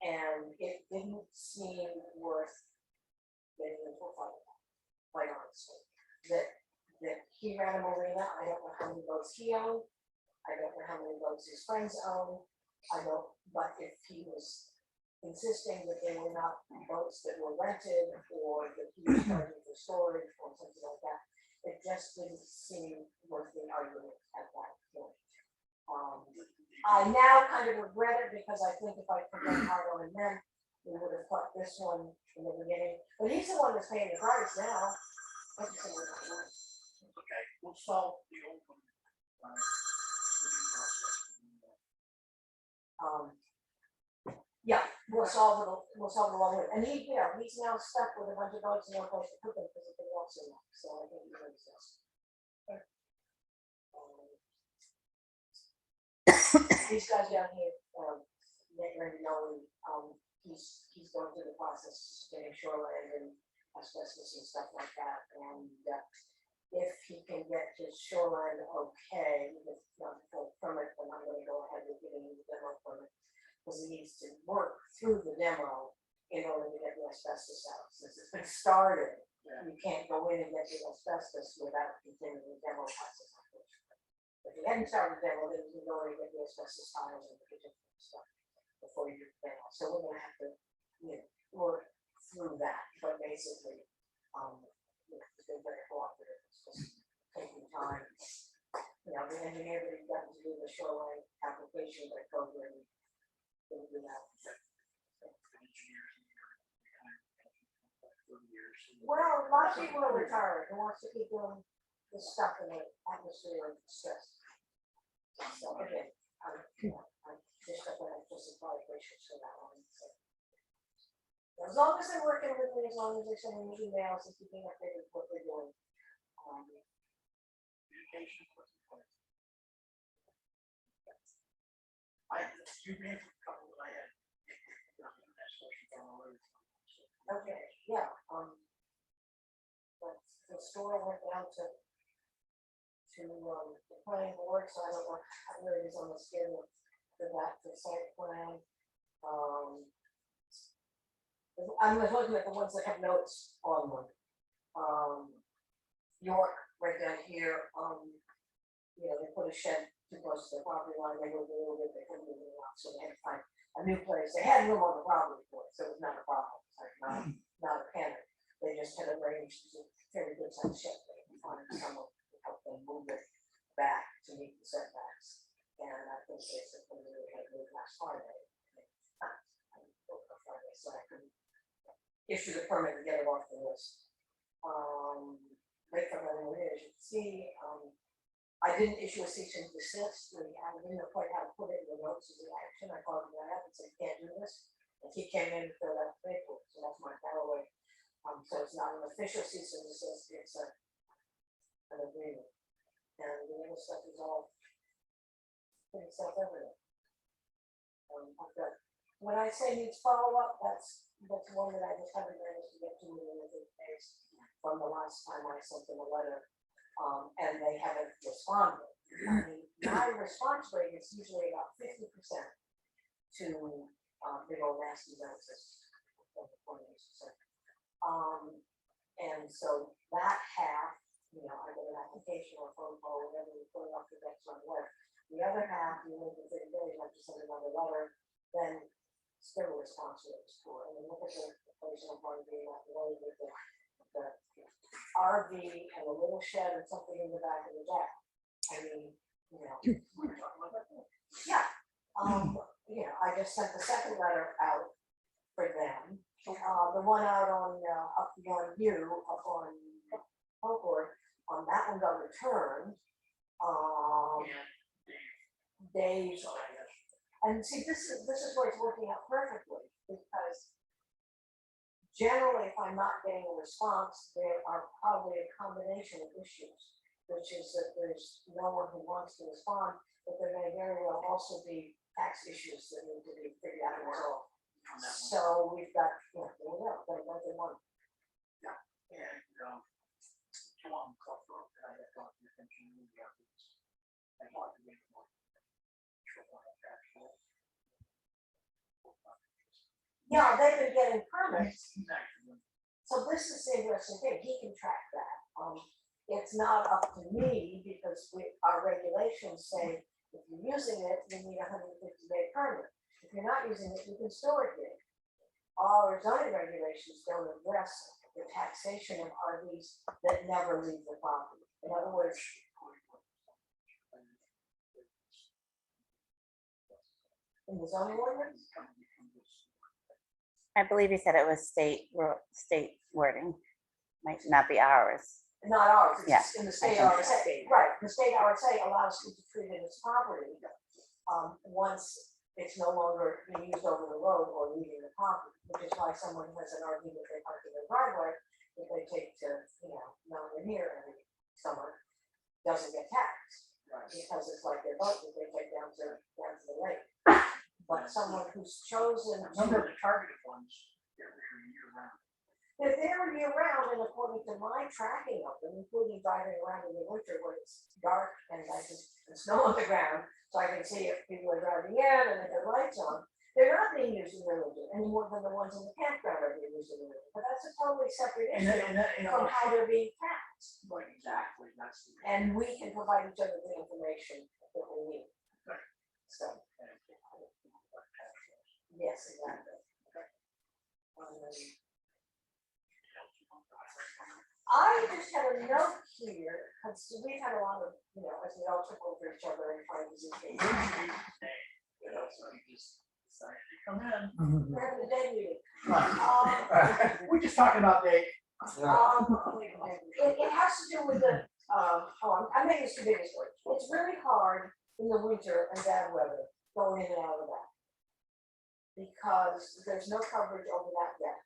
And it didn't seem worth getting into a fight about, quite honestly. That he ran a marina, I don't know how many boats he owned, I don't know how many boats his friends owned, but if he was insisting that they were not boats that were rented, or that he was charging for storage, or something like that, it just didn't seem worth the argument at that point. I now kind of regret it, because I think if I put that hard on him then, we would have caught this one in the beginning, but he's the one that's paying the price now.
Okay, we'll solve the old one.
Yeah, we'll solve it along with, and he's now stuck with a bunch of boats and no place to put them because everything else in there, so I think he's gonna exist. These guys down here, they already know, he's going through the process, getting shoreline and asbestos and stuff like that, and if he can get his shoreline okay, with not full permit, then I'm gonna go ahead and give him the demo permit. Because he needs to work through the demo in order to get the asbestos out. Since it's been started, you can't go in and get the asbestos without continuing the demo process. If you hadn't started the demo, then you can go in and get the asbestos tiles and the kitchen stuff before you do the demo. So we're gonna have to, work through that, but basically, it's been very cooperative, it's just taking time. The engineer that he issue that goes where we do that. Well, a lot of people are retired and wants to keep doing this stuff in the atmosphere of stress. So again, I'm just apply gracious for that one. So. As long as they're working with me, as long as they're sending me emails and keeping updated with what they're doing.
Communication was important. You ran from a couple that I had.
Okay, yeah, the store went down to the planning board, so I don't know where it is on the schedule for that, for site plan. I'm looking at the ones that have notes on them. York, right down here, you know, they put a shed too close to the property line, they moved a little bit, they couldn't move it out, so they had to find a new place. They had room on the property for it, so it was not a problem, it's like not a panic. They just had arranged a very good sized shed, they could find someone to help them move it back to meet the setbacks. And I think they said when they had moved last Friday, so I couldn't issue the permit to get it off the list. Right from there, as you can see, I didn't issue a cease and desist. I didn't know quite how to put it in the notes of the action. I called him up and said, can't do this. And he came in and filled out the paperwork, so that's my Callaway. So it's not an official cease and desist, it's an agreement. And the other stuff is all pretty self-evident. I've got, when I say needs follow-up, that's one that I just haven't managed to get to in the days from the last time I sent them a letter. And they haven't responded. I mean, my response rate is usually about 50% to big old nasty notices. And so that half, you know, I get an application or a phone call, whatever you put it off the next one left. The other half, you wait for 30 days, I have to send another letter, then still a response rate is poor. And then look at the place I'm going to be at the way with the RV and a little shed and something in the back of the deck. I mean, you know. Yeah. You know, I just sent the second letter out for them. The one out on up beyond you, up on Oakwood, that one got returned. Days. And see, this is where it's working out perfectly, because generally, if I'm not getting a response, there are probably a combination of issues, which is that there's no one who wants to respond, but there may very well also be tax issues that need to be figured out and resolved. So we've got, you know, there we go, got another one.
Yeah, and Tom Crawford, I had got the attention of the others. I want to make more.
Yeah, they've been getting permits. So this is the interesting thing, he can track that. It's not up to me because our regulations say if you're using it, you need a 150-day permit. If you're not using it, you can store it there. Our zoning regulations don't address the taxation of RVs that never leave the property. In other words, in the zoning ordinance,
I believe you said it was state wording, might not be ours.
not ours,
Yeah,
it's in the state
I think
RSA, right, the state RSA allows you to treat it as property. Once it's no longer being used over the road or leaving the property, which is why someone who has an RV that they park in their driveway, that they take to, you know, Mount Rainier every summer, doesn't get taxed. Because it's like their boat that they take down to the lake. But someone who's chosen
A number of the targeted ones, they're year round.
if they're year round, and according to my tracking of them, including driving around in the winter where it's dark and I can snow on the ground, so I can see if people are driving in and if their lights on, they're not being used in the winter any more than the ones in the campground are being used in the winter. But that's a totally separate issue from how they're being taxed.
Right, exactly, that's the.
And we can provide each other the information that we need.
Right.
So, yes, exactly. I just had a note here, because we've had a lot of, you know, as we all took over each other and trying to do things.
so he just decided to come in.
We're having a day meeting.
We're just talking about Dave.
It has to do with the, I made this the biggest one. It's really hard in the winter and bad weather going in and out of that. Because there's no coverage over that deck.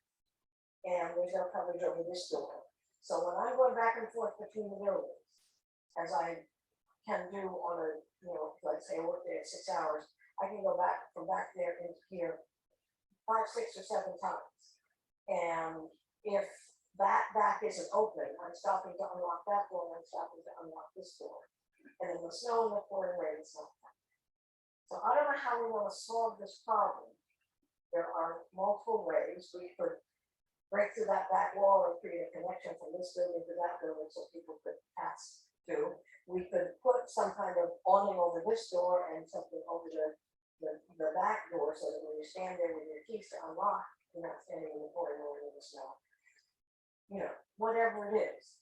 And there's no coverage over this door. So when I'm going back and forth between the buildings, as I can do on a, let's say I work there 6 hours, I can go back from back there into here 5, 6, or 7 times. And if that back isn't open, I'm stopping to unlock that door, and I'm stopping to unlock this door. And in the snow and the pouring rain, it's not that. So I don't know how we want to solve this problem. There are multiple ways. We could break through that back wall and create a connection from this building to that building so people could pass through. We could put some kind of awning over this door and something over the back door so that when you stand there with your keys to unlock, you're not standing in the pouring rain in the snow. Whatever it is.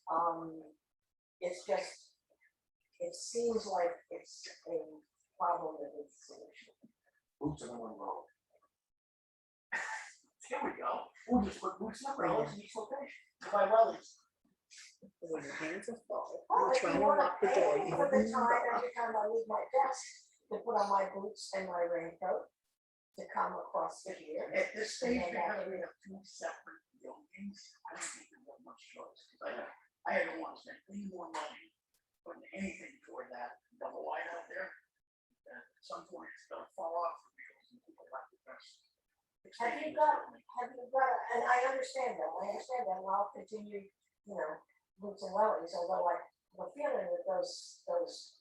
It's just, it seems like it's a problem that needs a solution.
Boots in one row. Here we go. We'll just put boots in the row in each location. My wellies.
When your hands are full,
Well,
you're
if
trying
you
to
wanna
lock the
pay
door.
me
You
for
have
the time every time I leave my desk to put on my boots and my raincoat to come across the here.
At this stage, because we have 2 separate buildings, I don't think we have much choice. Because I don't want to spend any more money putting anything toward that double wide out there. At some point, it's gonna fall off the wheels and people have to press.
Have you got, and I understand that, and I'll continue, boots and wellies, although I have a feeling that those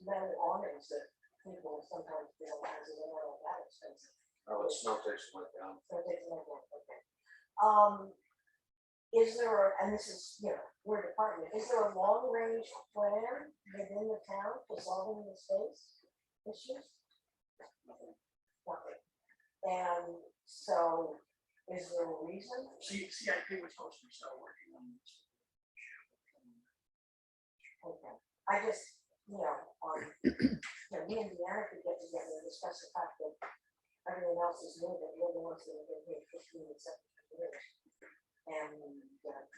metal awnings that people sometimes realize is not that expensive.
Oh, the snow takes went down.
So it takes a minute, okay. Is there, and this is, we're department, is there a long range plan within the town for solving the space issues? Nothing. And so, is there a reason?
CIP was supposed to start working on this.
Okay, I just, me and Deanna could get together and discuss the fact that everyone else is moving, we're the ones that have been here 15 and 17 years. And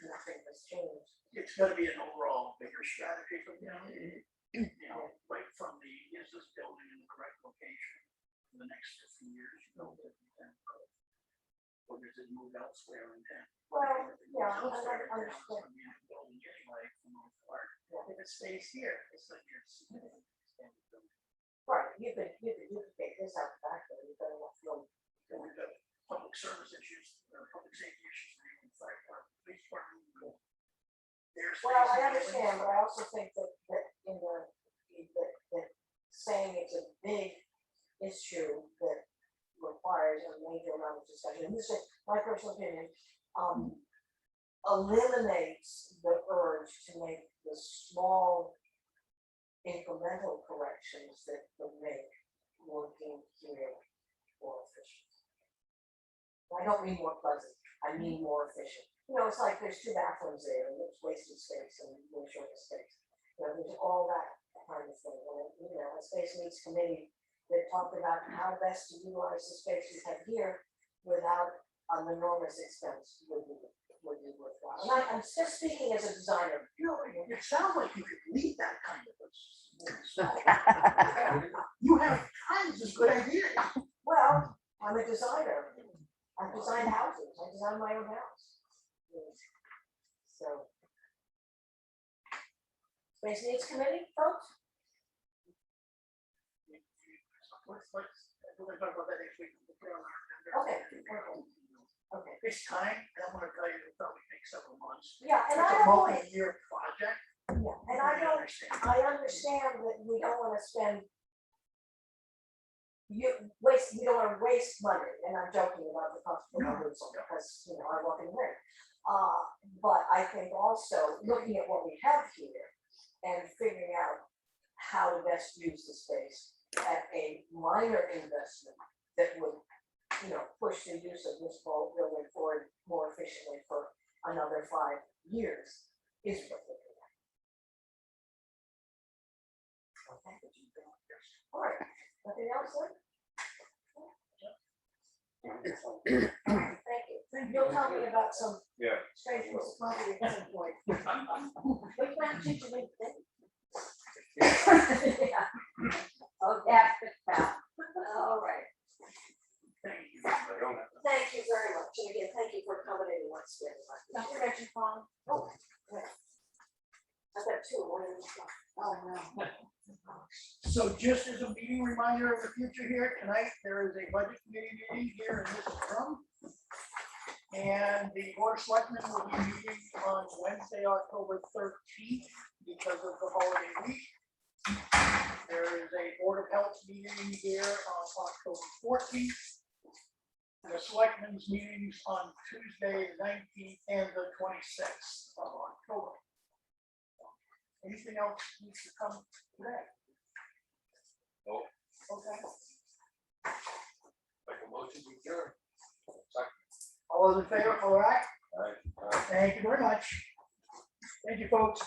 nothing has changed.
It's gonna be an overall bigger strategy from down, right from the, is this building in the correct location for the next 50 years, or does it move elsewhere in town?
Well, yeah, I
Elsewhere in town,
understand.
it's gonna be in the building anyway, for the most part. If it stays here, it's like you're significant.
Right, you could take this out the back, but you're gonna have to.
And we've got public service issues, public safety issues, fire department, police department. There's.
Well, I understand, but I also think that in that saying it's a big issue that requires a major amount of discussion, and this is my personal opinion, eliminates the urge to make the small incremental corrections that would make working here more efficient. I don't mean more pleasant, I mean more efficient. It's like there's 2 bathrooms there, and there's wasted space and really short space. There's all that kind of thing. And, a space needs committee that talked about how best to utilize the space we have here without an enormous expense would be worthwhile. And I'm just speaking as a designer.
It sounds like you could lead that kind of a. You have tons of good ideas.
Well, I'm a designer. I design houses. I design my own house. So. Space needs committee, folks?
We're gonna talk about that next week.
Okay. Okay.
It's time, and I'm gonna tell you, it'll probably take several months.
Yeah, and
It's
I
a
don't want,
multi-year project.
and I understand that we don't wanna spend. We don't wanna waste money, and I'm joking about the cost of numbers, because, I walk in there. But I think also, looking at what we have here, and figuring out how to best use the space at a minor investment that would, push the use of this building forward more efficiently for another 5 years is what we're doing. Okay. All right, nothing else then? Thank you. You'll tell me about some
Yeah.
strange possibility at some point. Which one did you make? Oh, yeah, good pal. All right. Thank you very much. And again, thank you for accommodating once again. Don't forget your phone. Oh, wait. I've got two. One in the front. Oh, no.
So just as a meeting reminder of the future here, tonight, there is a budget committee meeting here in this room. And the board of selectmen will be meeting on Wednesday, October 13th because of the holiday week. There is a board of health meeting here on October 14th. The selectmen's meetings on Tuesday, the 19th and the 26th of October. Anything else needs to come today?
Nope.
Okay.
Like a motion to adjourn.
All those in favor, all right?
All right.
Thank you very much. Thank you, folks.